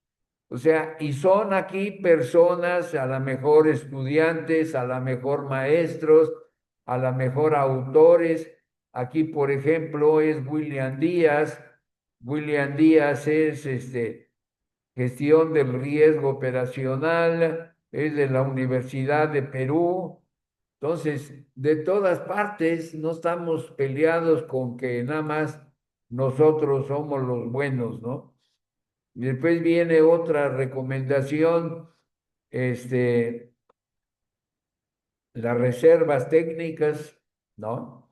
O sea, y son aquí personas, a lo mejor estudiantes, a lo mejor maestros, a lo mejor autores. Aquí, por ejemplo, es William Díaz. William Díaz es gestión del riesgo operacional, es de la Universidad de Perú. Entonces, de todas partes, no estamos peleados con que nada más nosotros somos los buenos, ¿no? Y después viene otra recomendación, este, las reservas técnicas, ¿no?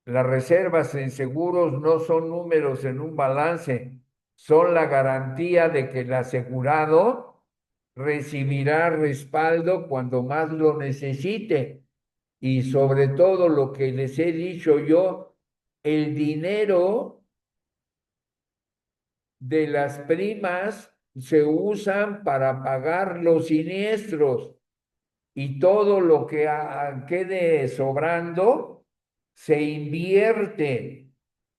Las reservas en seguros no son números en un balance, son la garantía de que el asegurado recibirá respaldo cuando más lo necesite. Y sobre todo lo que les he dicho yo, el dinero de las primas se usan para pagar los siniestros y todo lo que quede sobrando se invierte.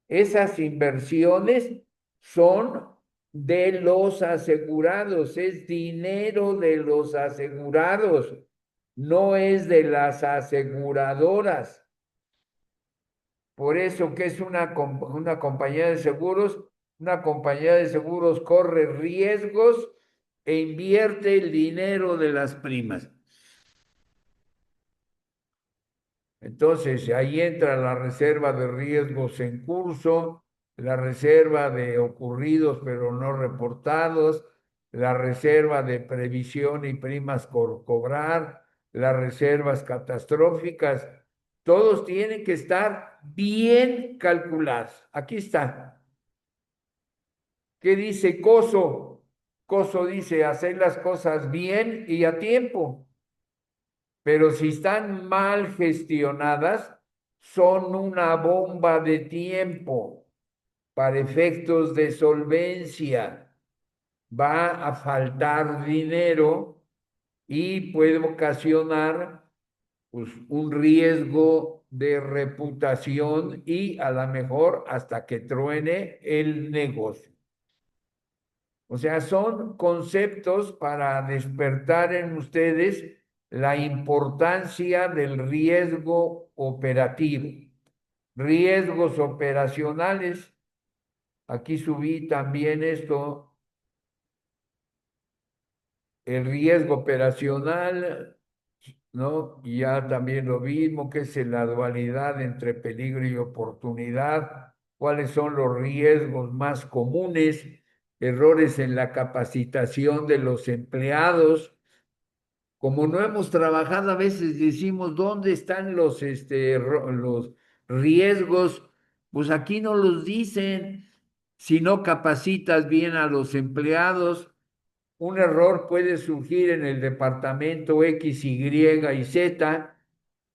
Esas inversiones son de los asegurados, es dinero de los asegurados, no es de las aseguradoras. Por eso que es una compañía de seguros, una compañía de seguros corre riesgos e invierte el dinero de las primas. Entonces, ahí entra la reserva de riesgos en curso, la reserva de ocurridos pero no reportados, la reserva de previsión y primas por cobrar, las reservas catastróficas. Todos tienen que estar bien calculados. Aquí está. ¿Qué dice Coso? Coso dice hacer las cosas bien y a tiempo, pero si están mal gestionadas, son una bomba de tiempo para efectos de solvencia. Va a faltar dinero y puede ocasionar pues, un riesgo de reputación y a lo mejor hasta que truene el negocio. O sea, son conceptos para despertar en ustedes la importancia del riesgo operativo. Riesgos operacionales. Aquí subí también esto, el riesgo operacional, ¿no? Y ya también lo mismo, que es la dualidad entre peligro y oportunidad. ¿Cuáles son los riesgos más comunes? Errores en la capacitación de los empleados. Como no hemos trabajado, a veces decimos, ¿dónde están los riesgos? Pues aquí no los dicen. Si no capacitas bien a los empleados, un error puede surgir en el departamento X, Y y Z,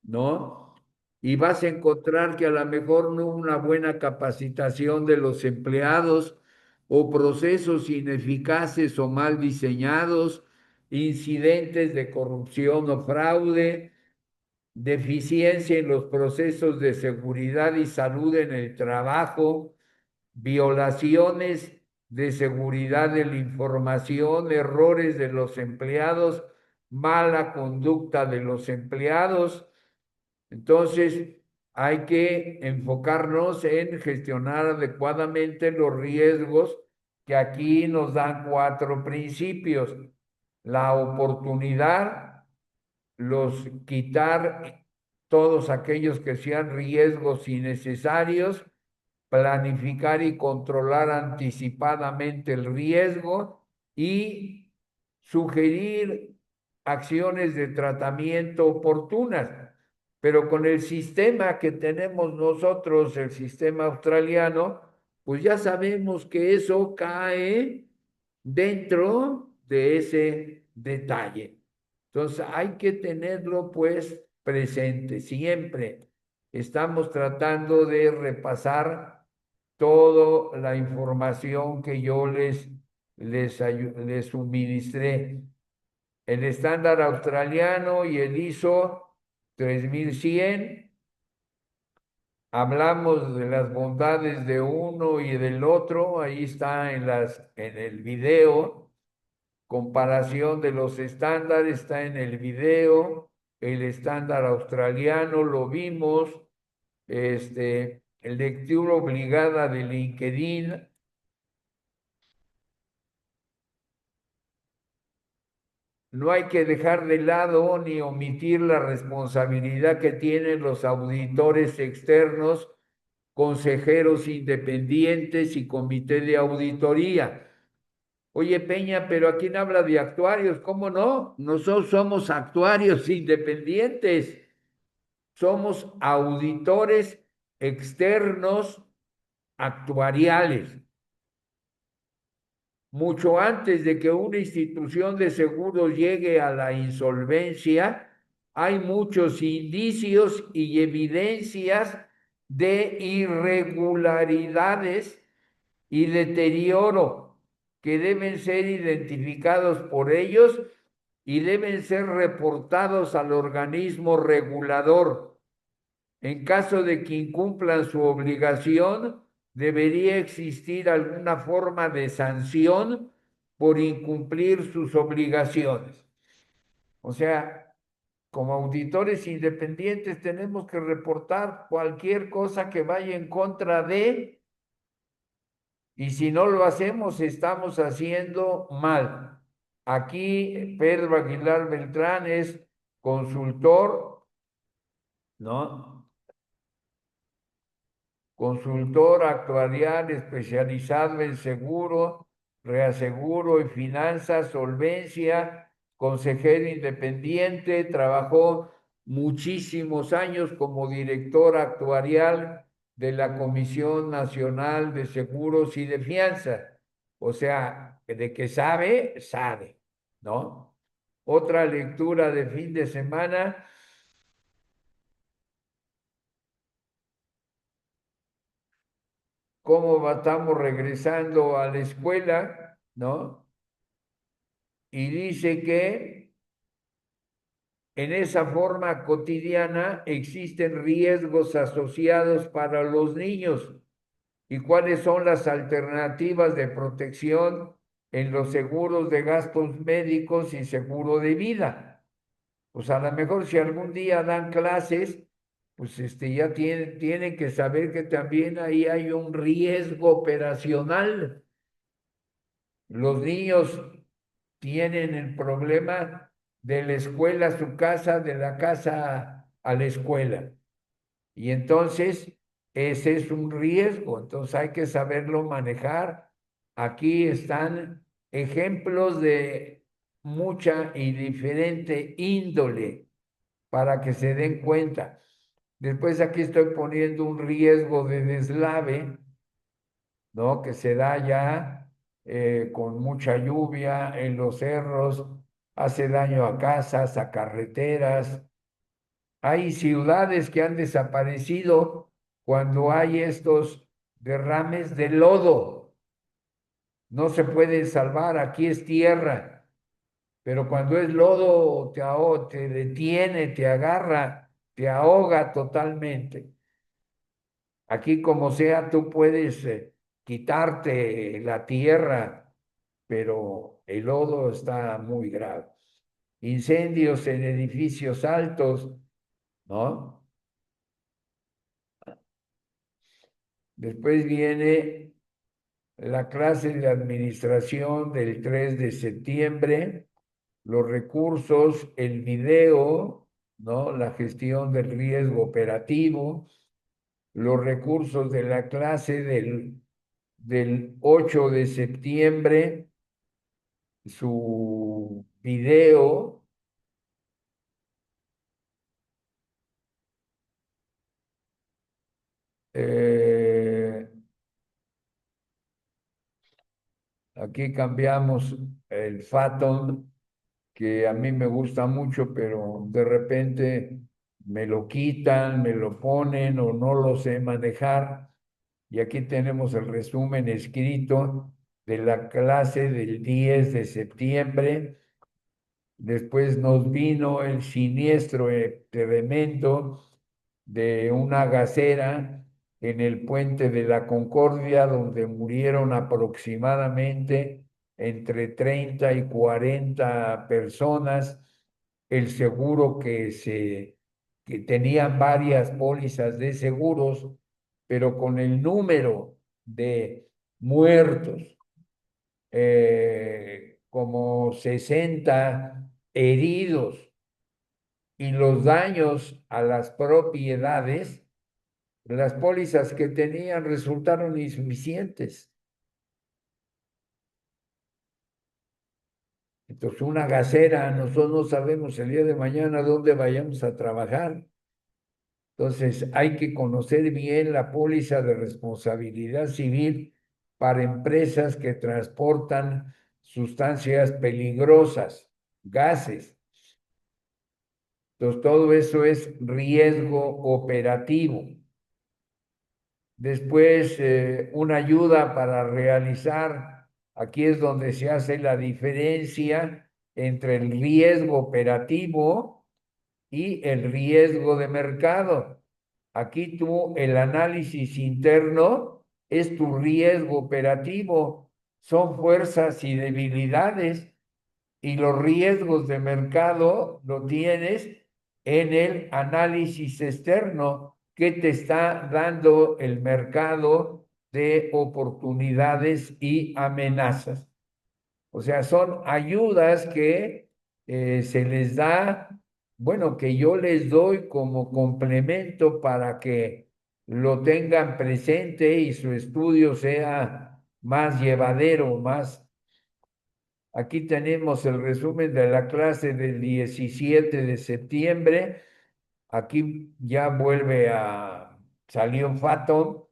¿no? Y vas a encontrar que a lo mejor no hubo una buena capacitación de los empleados o procesos ineficaces o mal diseñados, incidentes de corrupción o fraude, deficiencia en los procesos de seguridad y salud en el trabajo, violaciones de seguridad de la información, errores de los empleados, mala conducta de los empleados. Entonces, hay que enfocarnos en gestionar adecuadamente los riesgos que aquí nos dan cuatro principios. La oportunidad, los quitar todos aquellos que sean riesgos innecesarios, planificar y controlar anticipadamente el riesgo y sugerir acciones de tratamiento oportunas. Pero con el sistema que tenemos nosotros, el sistema australiano, pues ya sabemos que eso cae dentro de ese detalle. Entonces hay que tenerlo pues presente siempre. Estamos tratando de repasar toda la información que yo les suministré. El estándar australiano y el ISO 3100 hablamos de las bondades de uno y del otro, ahí está en el video, comparación de los estándares está en el video, el estándar australiano lo vimos, lectura obligada de LinkedIn. No hay que dejar de lado ni omitir la responsabilidad que tienen los auditores externos, consejeros independientes y comité de auditoría. Oye, Peña, pero ¿a quién habla de actuarios? ¿Cómo no? Nosotros somos actuarios independientes, somos auditores externos actuariales. Mucho antes de que una institución de seguros llegue a la insolvencia, hay muchos indicios y evidencias de irregularidades y deterioro que deben ser identificados por ellos y deben ser reportados al organismo regulador. En caso de que incumplan su obligación, debería existir alguna forma de sanción por incumplir sus obligaciones. O sea, como auditores independientes tenemos que reportar cualquier cosa que vaya en contra de, y si no lo hacemos, estamos haciendo mal. Aquí Pedro Aguilar Beltrán es consultor, ¿no? Consultor actuarial especializado en seguro, reaseguro y finanzas, solvencia, consejero independiente, trabajó muchísimos años como director actuarial de la Comisión Nacional de Seguros y de Fianza. O sea, de que sabe, sabe, ¿no? Otra lectura de fin de semana, cómo estamos regresando a la escuela, ¿no? Y dice que en esa forma cotidiana existen riesgos asociados para los niños. ¿Y cuáles son las alternativas de protección en los seguros de gastos médicos y seguro de vida? Pues a lo mejor si algún día dan clases, pues ya tienen que saber que también ahí hay un riesgo operacional. Los niños tienen el problema de la escuela a su casa, de la casa a la escuela. Y entonces ese es un riesgo, entonces hay que saberlo manejar. Aquí están ejemplos de mucha y diferente índole para que se den cuenta. Después aquí estoy poniendo un riesgo de deslave, ¿no? Que se da ya con mucha lluvia en los cerros, hace daño a casas, a carreteras. Hay ciudades que han desaparecido cuando hay estos derrames de lodo. No se pueden salvar, aquí es tierra, pero cuando es lodo te detiene, te agarra, te ahoga totalmente. Aquí como sea, tú puedes quitarte la tierra, pero el lodo está muy grave. Incendios en edificios altos, ¿no? Después viene la clase de administración del 3 de septiembre, los recursos, el video, ¿no? La gestión del riesgo operativo, los recursos de la clase del 8 de septiembre, su video, eh, aquí cambiamos el Phaeton, que a mí me gusta mucho, pero de repente me lo quitan, me lo ponen o no lo sé manejar. Y aquí tenemos el resumen escrito de la clase del 10 de septiembre. Después nos vino el siniestro tremendo de una gasera en el puente de la Concordia, donde murieron aproximadamente entre 30 y 40 personas. El seguro que tenían varias pólizas de seguros, pero con el número de muertos, como 60 heridos y los daños a las propiedades, las pólizas que tenían resultaron insuficientes. Entonces, una gasera, nosotros no sabemos el día de mañana dónde vayamos a trabajar. Entonces, hay que conocer bien la póliza de responsabilidad civil para empresas que transportan sustancias peligrosas, gases. Entonces, todo eso es riesgo operativo. Después, una ayuda para realizar, aquí es donde se hace la diferencia entre el riesgo operativo y el riesgo de mercado. Aquí tú, el análisis interno es tu riesgo operativo, son fuerzas y debilidades, y los riesgos de mercado lo tienes en el análisis externo que te está dando el mercado de oportunidades y amenazas. O sea, son ayudas que se les da, bueno, que yo les doy como complemento para que lo tengan presente y su estudio sea más llevadero, más. Aquí tenemos el resumen de la clase del 17 de septiembre. Aquí ya salió Fatton.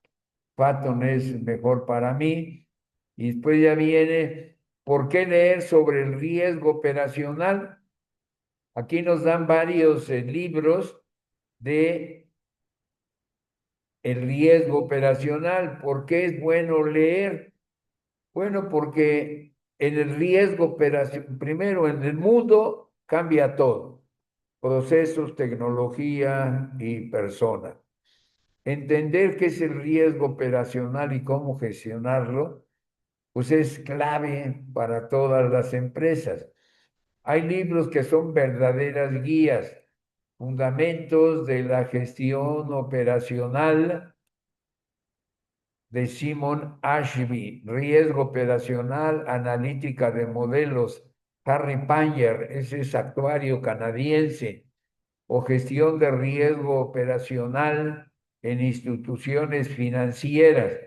Fatton es mejor para mí. Y después ya viene, ¿por qué leer sobre el riesgo operacional? Aquí nos dan varios libros de el riesgo operacional. ¿Por qué es bueno leer? Bueno, porque en el riesgo operacional, primero en el mundo cambia todo, procesos, tecnología y personas. Entender qué es el riesgo operacional y cómo gestionarlo, pues es clave para todas las empresas. Hay libros que son verdaderas guías, fundamentos de la gestión operacional de Simon Ashby, riesgo operacional, analítica de modelos. Harry Panger, ese es actuario canadiense, o gestión de riesgo operacional en instituciones financieras,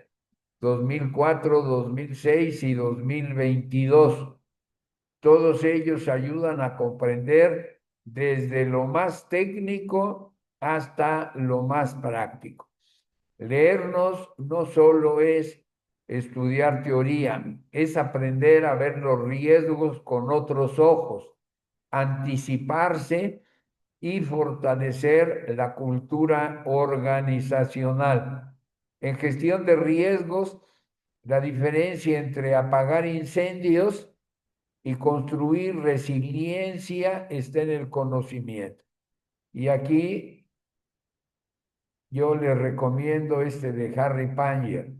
2004, 2006 y 2022. Todos ellos ayudan a comprender desde lo más técnico hasta lo más práctico. Leernos no solo es estudiar teoría, es aprender a ver los riesgos con otros ojos, anticiparse y fortalecer la cultura organizacional. En gestión de riesgos, la diferencia entre apagar incendios y construir resiliencia está en el conocimiento. Y aquí yo le recomiendo este de Harry Panger,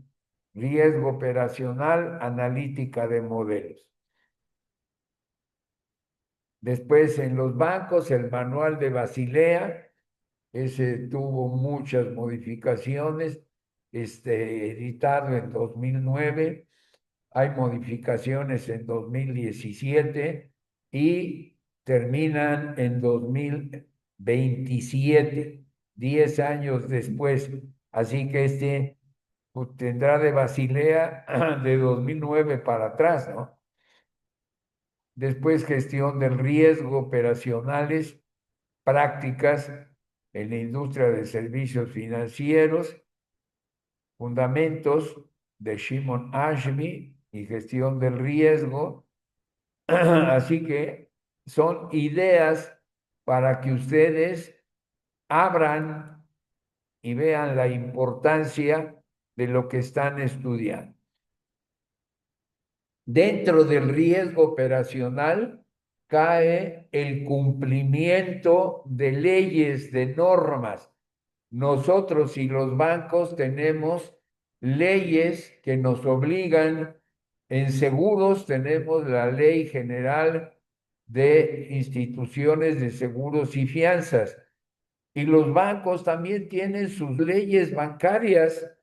riesgo operacional, analítica de modelos. Después en los bancos, el manual de Basilea, ese tuvo muchas modificaciones, editado en 2009, hay modificaciones en 2017 y terminan en 2027, 10 años después. Así que pues, tendrá de Basilea de 2009 para atrás, ¿no? Después gestión del riesgo, operacionales, prácticas en la industria de servicios financieros, fundamentos de Shimon Ashby y gestión del riesgo. Así que son ideas para que ustedes abran y vean la importancia de lo que están estudiando. Dentro del riesgo operacional cae el cumplimiento de leyes, de normas. nosotros y los bancos tenemos leyes que nos obligan. En seguros tenemos la Ley General de Instituciones de Seguros y Fianzas. Y los bancos también tienen sus leyes bancarias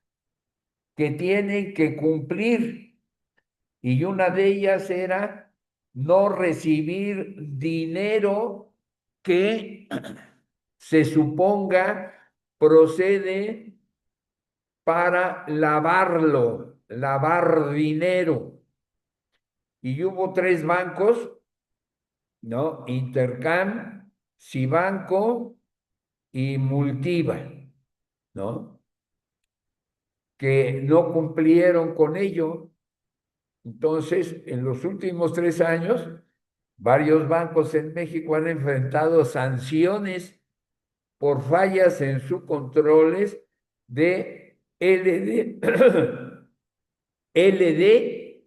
que tienen que cumplir. Y una de ellas era no recibir dinero que se suponga procede para lavarlo, lavar dinero. Y hubo tres bancos, ¿no? Intercam, Cibanco y Multiva, ¿no? Que no cumplieron con ello. Entonces, en los últimos 3 años, varios bancos en México han enfrentado sanciones por fallas en sus controles de LD. LD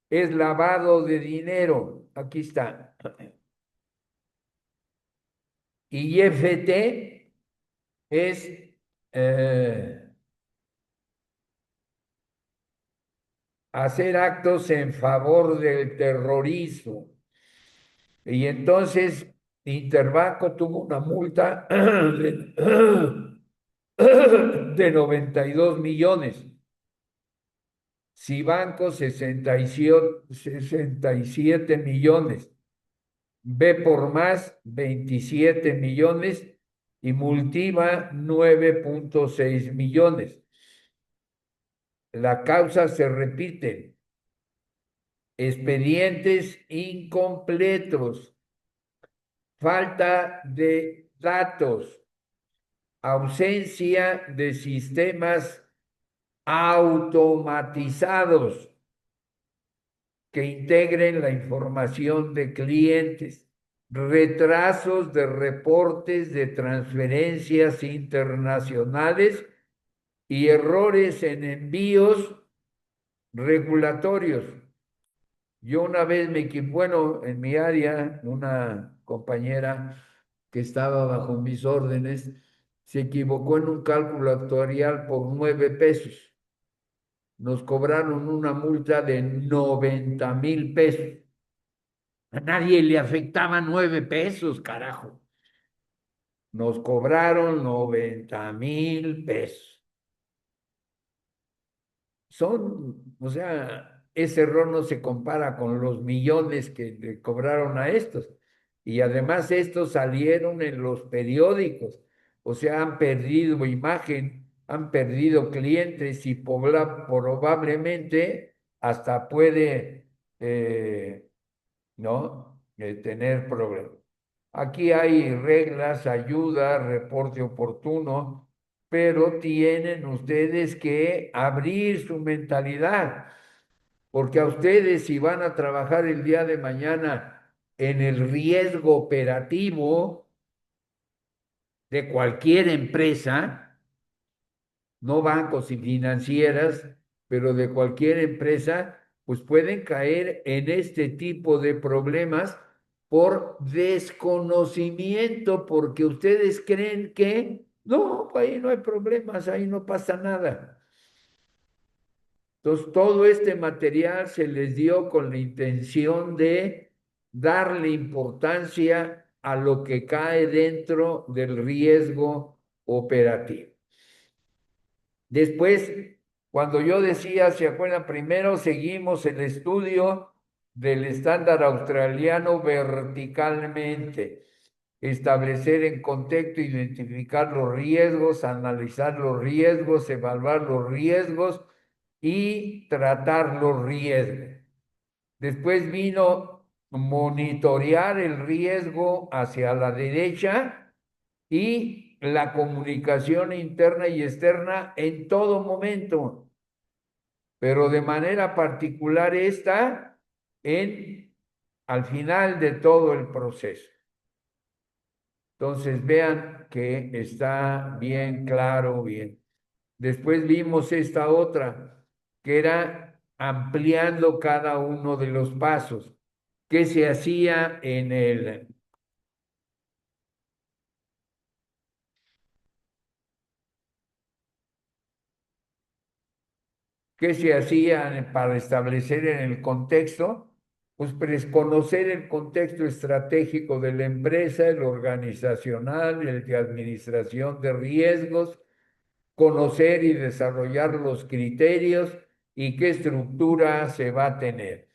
es lavado de dinero. Aquí está. Y IFT es hacer actos en favor del terrorismo. Y entonces Interbanco tuvo una multa de 92 millones. Cibanco 67 millones. B por más 27 millones y Multiva 9,6 millones. La causa se repite. Expedientes incompletos, falta de datos, ausencia de sistemas automatizados que integren la información de clientes, retrasos de reportes de transferencias internacionales y errores en envíos regulatorios. Yo una vez bueno, en mi área, una compañera que estaba bajo mis órdenes se equivocó en un cálculo actuarial por 9 pesos. Nos cobraron una multa de 90,000 pesos. A nadie le afectaba 9 pesos, carajo. Nos cobraron 90,000 pesos. O sea, ese error no se compara con los millones que le cobraron a estos. Y además estos salieron en los periódicos. O sea, han perdido imagen, han perdido clientes y probablemente hasta puede, ¿no? Tener problemas. Aquí hay reglas, ayuda, reporte oportuno, pero tienen ustedes que abrir su mentalidad, porque a ustedes si van a trabajar el día de mañana en el riesgo operativo de cualquier empresa, no bancos y financieras, pero de cualquier empresa, pues pueden caer en este tipo de problemas por desconocimiento, porque ustedes creen que no, ahí no hay problemas, ahí no pasa nada. Entonces, todo este material se les dio con la intención de darle importancia a lo que cae dentro del riesgo operativo. Después, cuando yo decía, ¿se acuerdan? Primero seguimos el estudio del estándar australiano verticalmente, establecer en contexto, identificar los riesgos, analizar los riesgos, evaluar los riesgos y tratar los riesgos. Después vino monitorear el riesgo hacia la derecha y la comunicación interna y externa en todo momento, pero de manera particular esta al final de todo el proceso. Entonces vean que está bien claro, bien. Después vimos esta otra, que era ampliando cada uno de los pasos, que se hacía ¿Qué se hacía para establecer en el contexto? Pues conocer el contexto estratégico de la empresa, el organizacional, el de administración de riesgos, conocer y desarrollar los criterios y qué estructura se va a tener.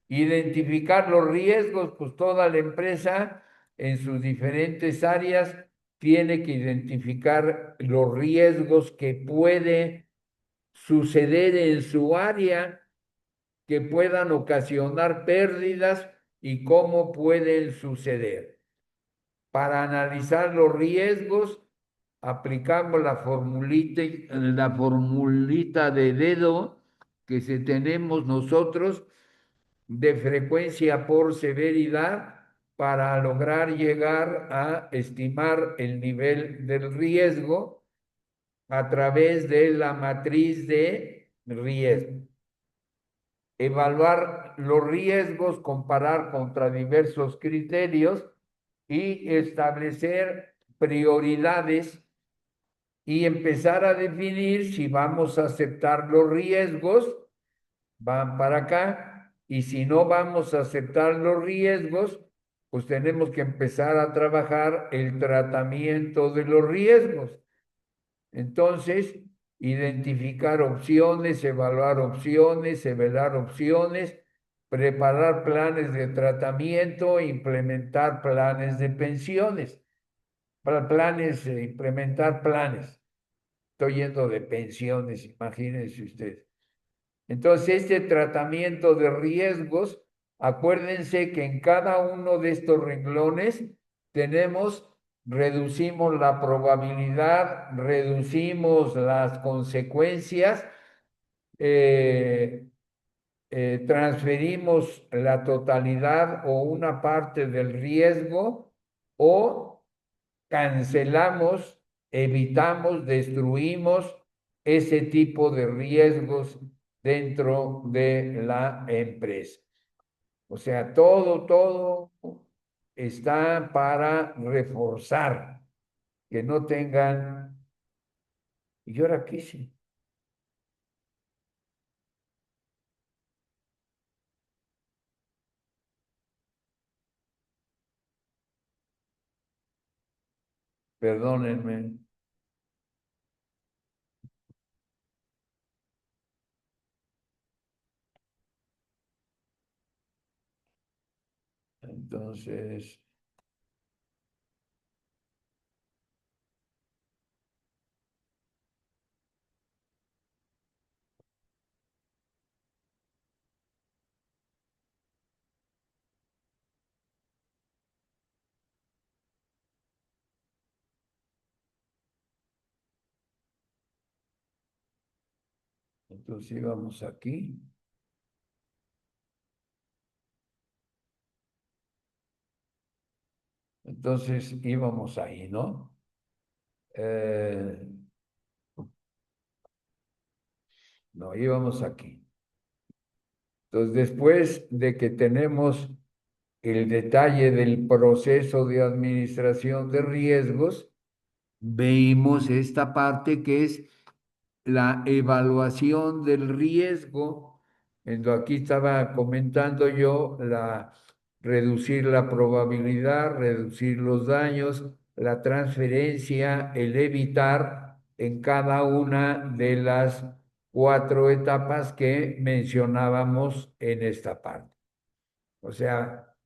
Identificar los riesgos, pues toda la empresa en sus diferentes áreas tiene que identificar los riesgos que puede suceder en su área, que puedan ocasionar pérdidas y cómo pueden suceder. Para analizar los riesgos, aplicamos la formulita de dedo que tenemos nosotros de frecuencia por severidad para lograr llegar a estimar el nivel del riesgo a través de la matriz de riesgo. Evaluar los riesgos, comparar contra diversos criterios y establecer prioridades y empezar a definir si vamos a aceptar los riesgos, van para acá, y si no vamos a aceptar los riesgos, pues tenemos que empezar a trabajar el tratamiento de los riesgos. Entonces, identificar opciones, evaluar opciones, evaluar opciones, preparar planes de tratamiento, implementar planes de pensiones, para planes, implementar planes. Estoy yendo de pensiones, imagínense ustedes. Entonces, este tratamiento de riesgos, acuérdense que en cada uno de estos renglones reducimos la probabilidad, reducimos las consecuencias, eh, transferimos la totalidad o una parte del riesgo o cancelamos, evitamos, destruimos ese tipo de riesgos dentro de la empresa. O sea, todo está para reforzar, que no tengan. ¿Y ahora qué sí? Perdónenme. Entonces, entonces íbamos aquí. Entonces íbamos ahí, ¿no? Eh, no, íbamos aquí. Entonces, después de que tenemos el detalle del proceso de administración de riesgos, veimos esta parte que es la evaluación del riesgo. Aquí estaba comentando yo reducir la probabilidad, reducir los daños, la transferencia, el evitar en cada una de las cuatro etapas que mencionábamos en esta parte. O sea,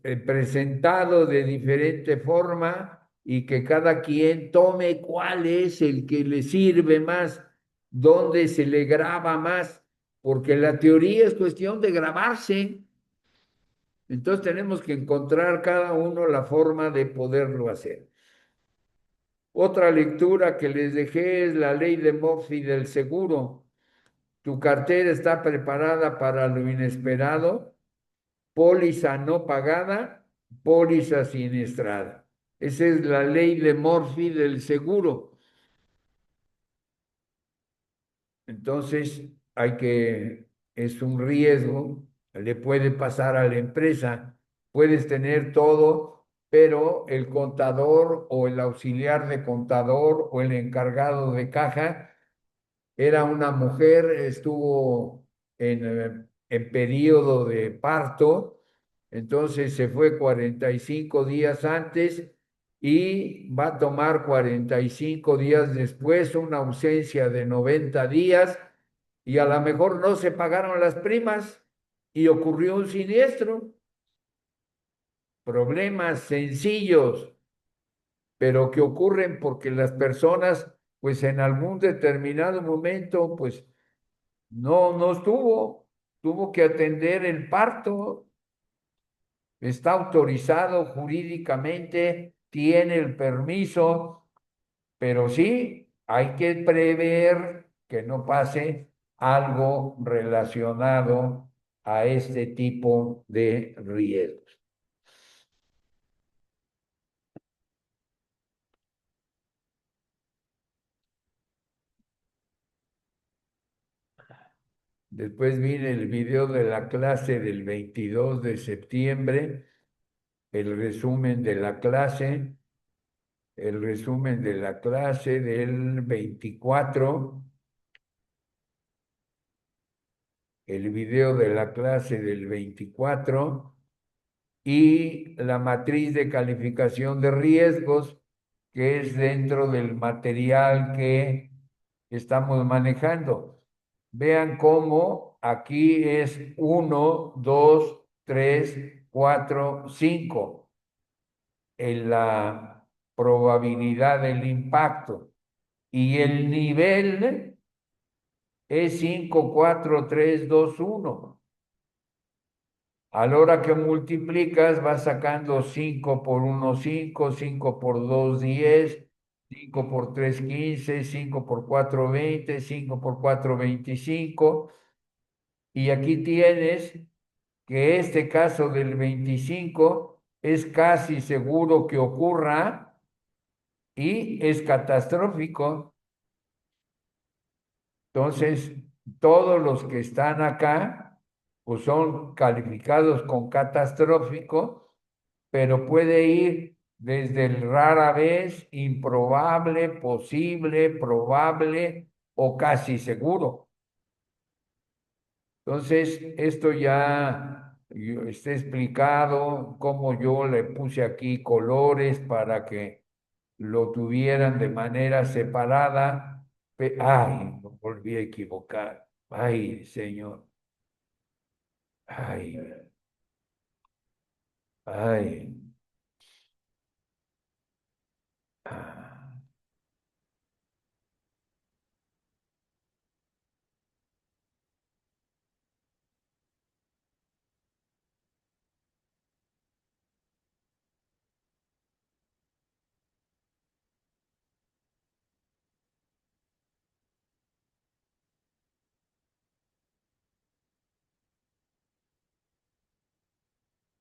presentado de diferente forma y que cada quien tome cuál es el que le sirve más, dónde se le graba más, porque la teoría es cuestión de grabarse. Entonces tenemos que encontrar cada uno la forma de poderlo hacer. Otra lectura que les dejé es la ley de Murphy del seguro. Tu cartera está preparada para lo inesperado, póliza no pagada, póliza siniestrada. Esa es la ley de Murphy del seguro. Entonces, es un riesgo, le puede pasar a la empresa. Puedes tener todo, pero el contador o el auxiliar de contador o el encargado de caja Era una mujer, estuvo en periodo de parto, entonces se fue 45 días antes y va a tomar 45 días después una ausencia de 90 días y a lo mejor no se pagaron las primas y ocurrió un siniestro. Problemas sencillos, pero que ocurren porque las personas, pues en algún determinado momento, pues no estuvo, tuvo que atender el parto, está autorizado jurídicamente, tiene el permiso, pero sí hay que prever que no pase algo relacionado a este tipo de riesgos. Después viene el video de la clase del 22 de septiembre, el resumen de la clase, el resumen de la clase del 24, el video de la clase del 24 y la matriz de calificación de riesgos, que es dentro del material que estamos manejando. Vean cómo aquí es 1, 2, 3, 4, 5 en la probabilidad del impacto. Y el nivel es 5, 4, 3, 2, 1. A la hora que multiplicas, vas sacando 5 por 1, 5, 5 por 2, 10, 5 por 3, 15, 5 por 4, 20, 5 por 4, 25. Y aquí tienes que este caso del 25 es casi seguro que ocurra y es catastrófico. Entonces, todos los que están acá, pues son calificados con catastrófico, pero puede ir desde el rara vez, improbable, posible, probable o casi seguro. Entonces, esto ya está explicado, cómo yo le puse aquí colores para que lo tuvieran de manera separada. Ay, me volví a equivocar. Ay, Señor. Ay, ay. Ah.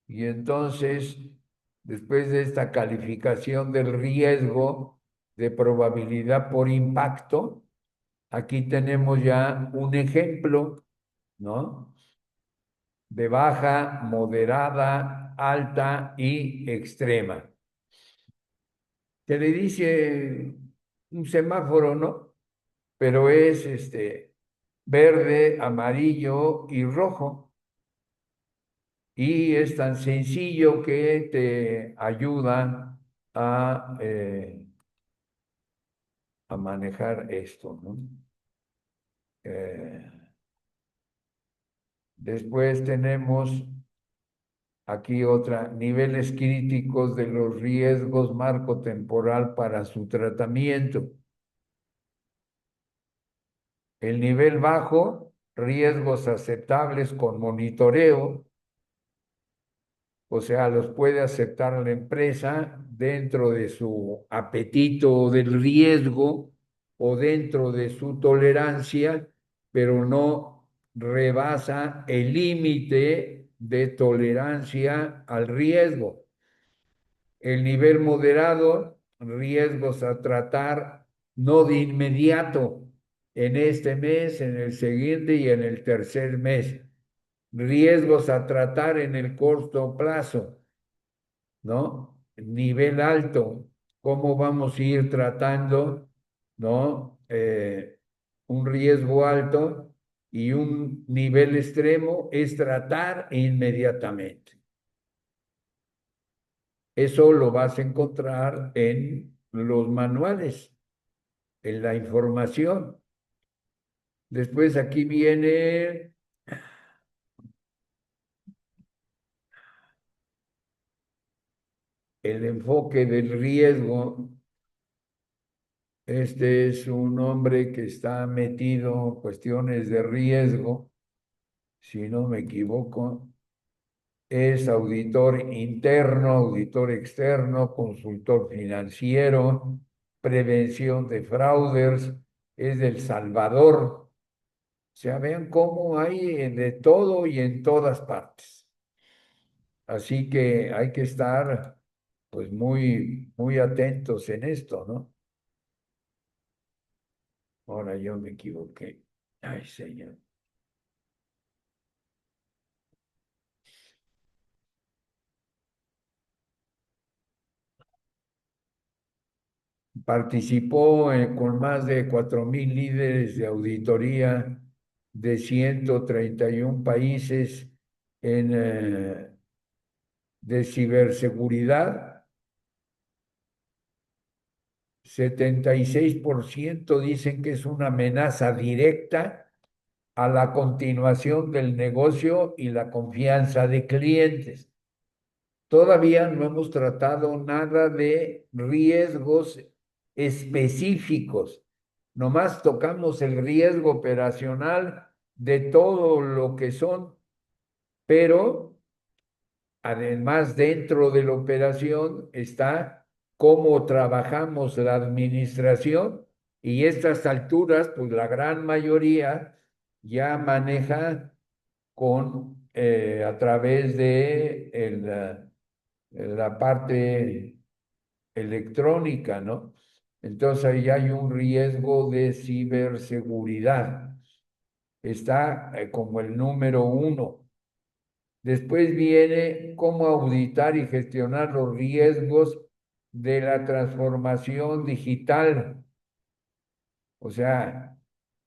Y entonces, después de esta calificación del riesgo de probabilidad por impacto, aquí tenemos ya un ejemplo, ¿no? De baja, moderada, alta y extrema. Se le dice un semáforo, ¿no? Pero es verde, amarillo y rojo. Y es tan sencillo que te ayuda a manejar esto, ¿no? Eh, Después tenemos aquí otra, niveles críticos de los riesgos, marco temporal para su tratamiento. El nivel bajo, riesgos aceptables con monitoreo, o sea, los puede aceptar la empresa dentro de su apetito del riesgo o dentro de su tolerancia, pero no rebasa el límite de tolerancia al riesgo. El nivel moderado, riesgos a tratar no de inmediato, en este mes, en el siguiente y en el tercer mes. Riesgos a tratar en el corto plazo, ¿no? Nivel alto, cómo vamos a ir tratando, ¿no? un riesgo alto y un nivel extremo es tratar inmediatamente. Eso lo vas a encontrar en los manuales, en la información. Después aquí viene el enfoque del riesgo. Este es un hombre que está metido en cuestiones de riesgo, si no me equivoco. Es auditor interno, auditor externo, consultor financiero, prevención de fraudes, es del Salvador. O sea, vean cómo hay de todo y en todas partes. Así que hay que estar pues muy atentos en esto, ¿no? Ahora yo me equivoqué. Ay, señor. Participó con más de 4,000 líderes de auditoría de 131 países en, de ciberseguridad. 76% dicen que es una amenaza directa a la continuación del negocio y la confianza de clientes. Todavía no hemos tratado nada de riesgos específicos. Nomás tocamos el riesgo operacional de todo lo que son, pero además dentro de la operación está cómo trabajamos la administración y estas alturas, pues la gran mayoría ya maneja con a través de la parte electrónica, ¿no? Entonces ahí hay un riesgo de ciberseguridad. Está como el número uno. Después viene cómo auditar y gestionar los riesgos de la transformación digital. O sea,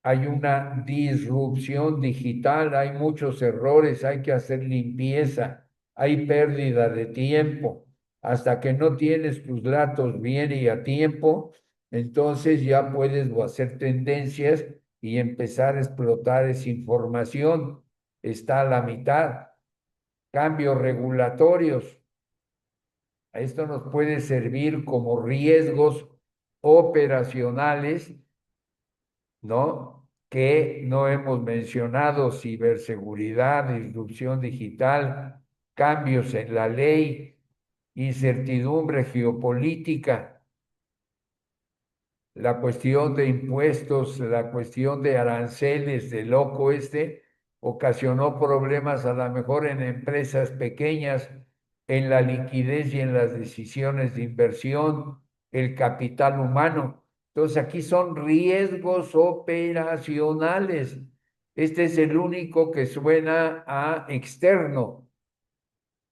hay una disrupción digital, hay muchos errores, hay que hacer limpieza, hay pérdida de tiempo. Hasta que no tienes tus datos bien y a tiempo, entonces ya puedes hacer tendencias y empezar a explotar esa información. Está a la mitad. Cambios regulatorios. Esto nos puede servir como riesgos operacionales, ¿no? Que no hemos mencionado: ciberseguridad, disrupción digital, cambios en la ley, incertidumbre geopolítica, la cuestión de impuestos, la cuestión de aranceles de loco ocasionó problemas a lo mejor en empresas pequeñas, en la liquidez y en las decisiones de inversión, el capital humano. Entonces aquí son riesgos operacionales. Este es el único que suena a externo,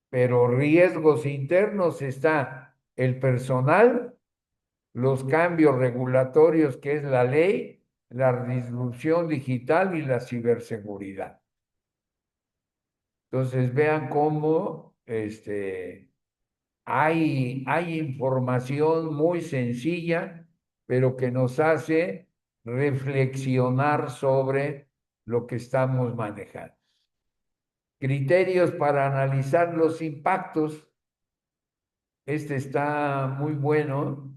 pero riesgos internos está el personal, los cambios regulatorios, que es la ley, la disrupción digital y la ciberseguridad. Entonces vean cómo hay información muy sencilla, pero que nos hace reflexionar sobre lo que estamos manejando. Criterios para analizar los impactos. Este está muy bueno.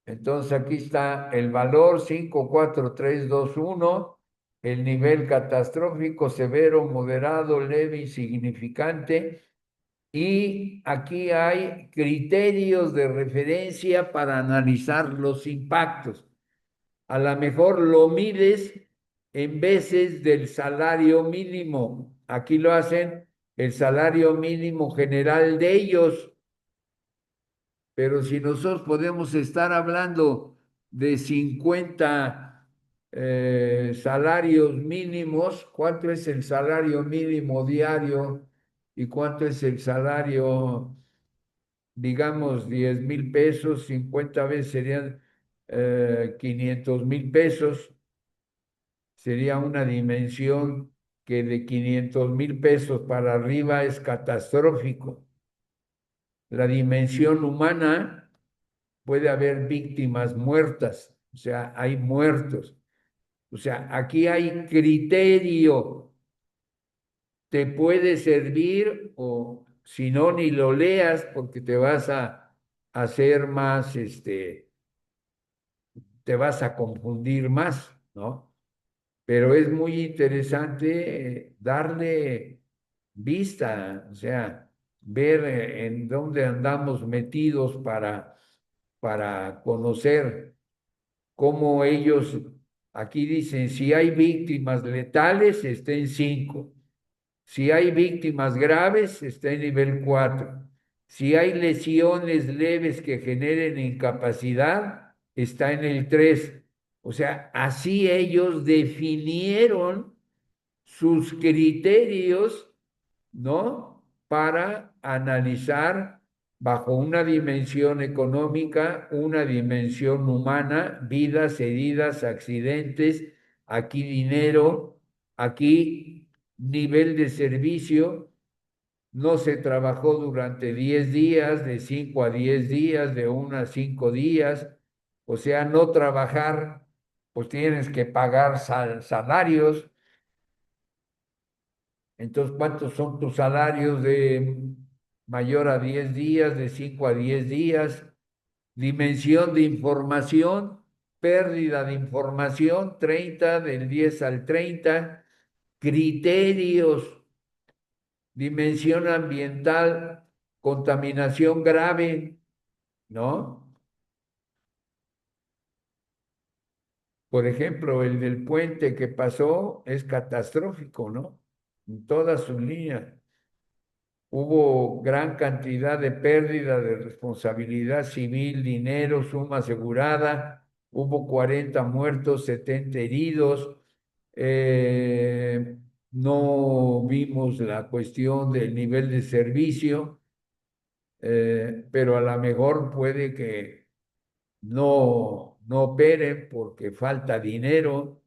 Entonces aquí está el valor 5, 4, 3, 2, 1, el nivel catastrófico, severo, moderado, leve, insignificante. Y aquí hay criterios de referencia para analizar los impactos. A lo mejor lo mides en veces del salario mínimo. Aquí lo hacen el salario mínimo general de ellos. Pero si nosotros podemos estar hablando de 50 salarios mínimos, ¿cuánto es el salario mínimo diario y cuánto es el salario digamos, 10,000 pesos, 50 veces serían 500,000 pesos. Sería una dimensión que de 500,000 pesos para arriba es catastrófico. La dimensión humana puede haber víctimas muertas, o sea, hay muertos. O sea, aquí hay criterio, te puede servir o si no, ni lo leas porque te vas a hacer más, te vas a confundir más, ¿no? Pero es muy interesante darle vista, o sea, ver en dónde andamos metidos para conocer cómo ellos, aquí dicen, si hay víctimas letales, está en 5. Si hay víctimas graves, está en nivel 4. Si hay lesiones leves que generen incapacidad, está en el 3. O sea, así ellos definieron sus criterios, ¿no? Para analizar bajo una dimensión económica, una dimensión humana, vidas, heridas, accidentes, aquí dinero, aquí nivel de servicio. No se trabajó durante 10 días, de 5 a 10 días, de 1 a 5 días. O sea, no trabajar, pues tienes que pagar salarios. Entonces, ¿cuántos son tus salarios de mayor a 10 días, de 5 a 10 días? Dimensión de información, pérdida de información, 30 del 10 al 30. Criterios, dimensión ambiental, contaminación grave, ¿no? Por ejemplo, el del puente que pasó es catastrófico, ¿no? En toda su línea. Hubo gran cantidad de pérdida de responsabilidad civil, dinero, suma asegurada. Hubo 40 muertos, 70 heridos. Eh, no vimos la cuestión del nivel de servicio, pero a lo mejor puede que no operen porque falta dinero,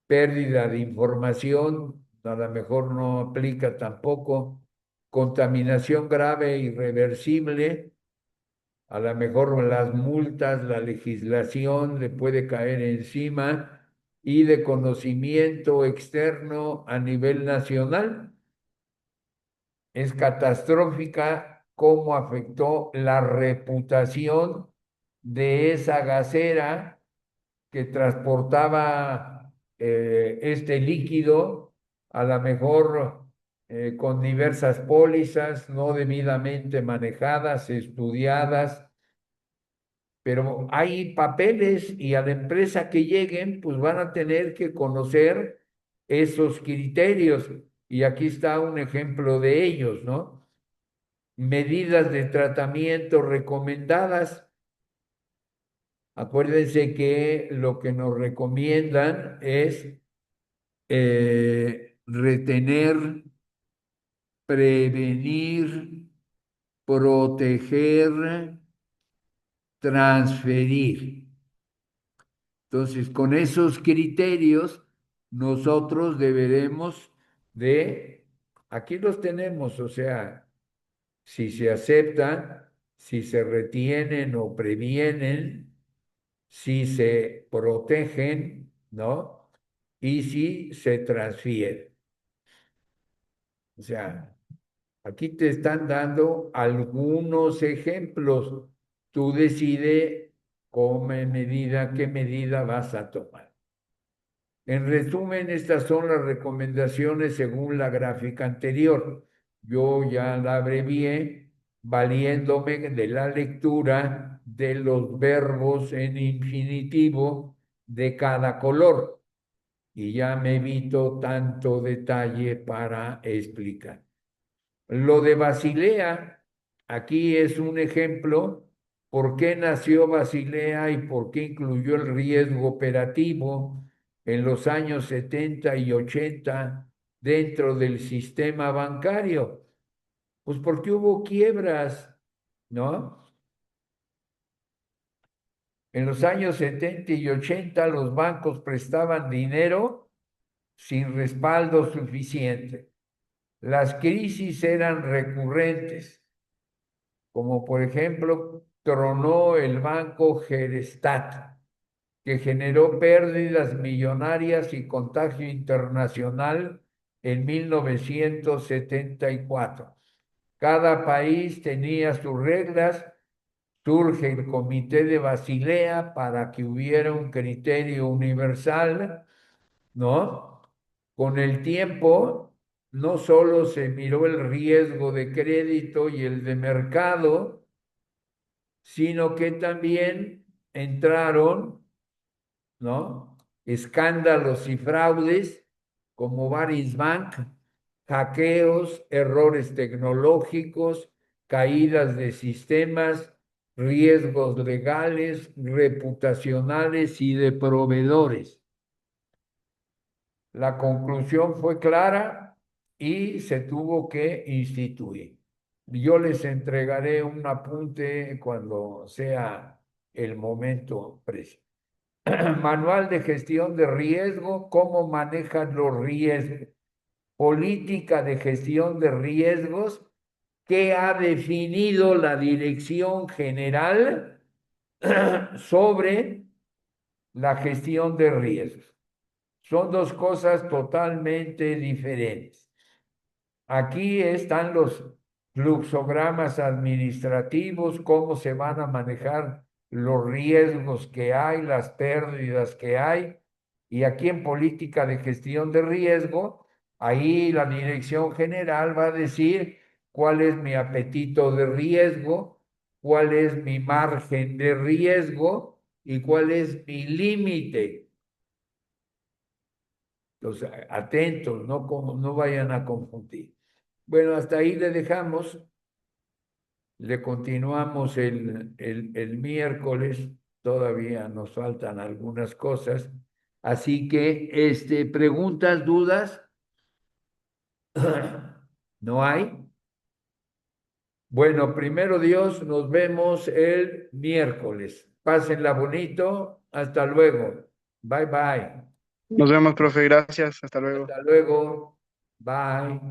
pérdida de información, a lo mejor no aplica tampoco, contaminación grave e irreversible, a lo mejor las multas, la legislación le puede caer encima y de conocimiento externo a nivel nacional. Es catastrófica cómo afectó la reputación de esa gasera que transportaba este líquido, a lo mejor con diversas pólizas no debidamente manejadas, estudiadas, pero hay papeles y a la empresa que lleguen, pues van a tener que conocer esos criterios. Y aquí está un ejemplo de ellos, ¿no? Medidas de tratamiento recomendadas. Acuérdense que lo que nos recomiendan es retener, prevenir, proteger, transferir. Entonces, con esos criterios, nosotros deberemos aquí los tenemos, o sea, si se aceptan, si se retienen o previenen, si se protegen, ¿no? Y si se transfieren. O sea, aquí te están dando algunos ejemplos. Tú decides qué medida vas a tomar. En resumen, estas son las recomendaciones según la gráfica anterior. Yo ya la abrevié valiéndome de la lectura de los verbos en infinitivo de cada color y ya me evito tanto detalle para explicar. Lo de Basilea, aquí es un ejemplo por qué nació Basilea y por qué incluyó el riesgo operativo en los años 70 y 80 dentro del sistema bancario. Pues porque hubo quiebras, ¿no? En los años 70 y 80 los bancos prestaban dinero sin respaldo suficiente. Las crisis eran recurrentes, como por ejemplo tronó el banco Gerestat, que generó pérdidas millonarias y contagio internacional en 1974. Cada país tenía sus reglas. Surge el Comité de Basilea para que hubiera un criterio universal, ¿no? Con el tiempo, no solo se miró el riesgo de crédito y el de mercado, sino que también entraron, ¿no? Escándalos y fraudes como Baris Bank, hackeos, errores tecnológicos, caídas de sistemas, riesgos legales, reputacionales y de proveedores. La conclusión fue clara y se tuvo que instituir. Yo les entregaré un apunte cuando sea el momento preciso. Manual de gestión de riesgo, cómo manejan los riesgos. Política de gestión de riesgos que ha definido la Dirección General sobre la gestión de riesgos. Son dos cosas totalmente diferentes. Aquí están los fluxogramas administrativos, cómo se van a manejar los riesgos que hay, las pérdidas que hay. Y aquí en política de gestión de riesgo, ahí la dirección general va a decir cuál es mi apetito de riesgo, cuál es mi margen de riesgo y cuál es mi límite. Entonces, atentos, no vayan a confundir. Bueno, hasta ahí le dejamos. Le continuamos el miércoles. Todavía nos faltan algunas cosas. Así que, preguntas, dudas, ¿no hay? Bueno, primero Dios, nos vemos el miércoles. Pásenla bonito. Hasta luego. Bye bye. Nos vemos, profe. Gracias. Hasta luego. Hasta luego. Bye.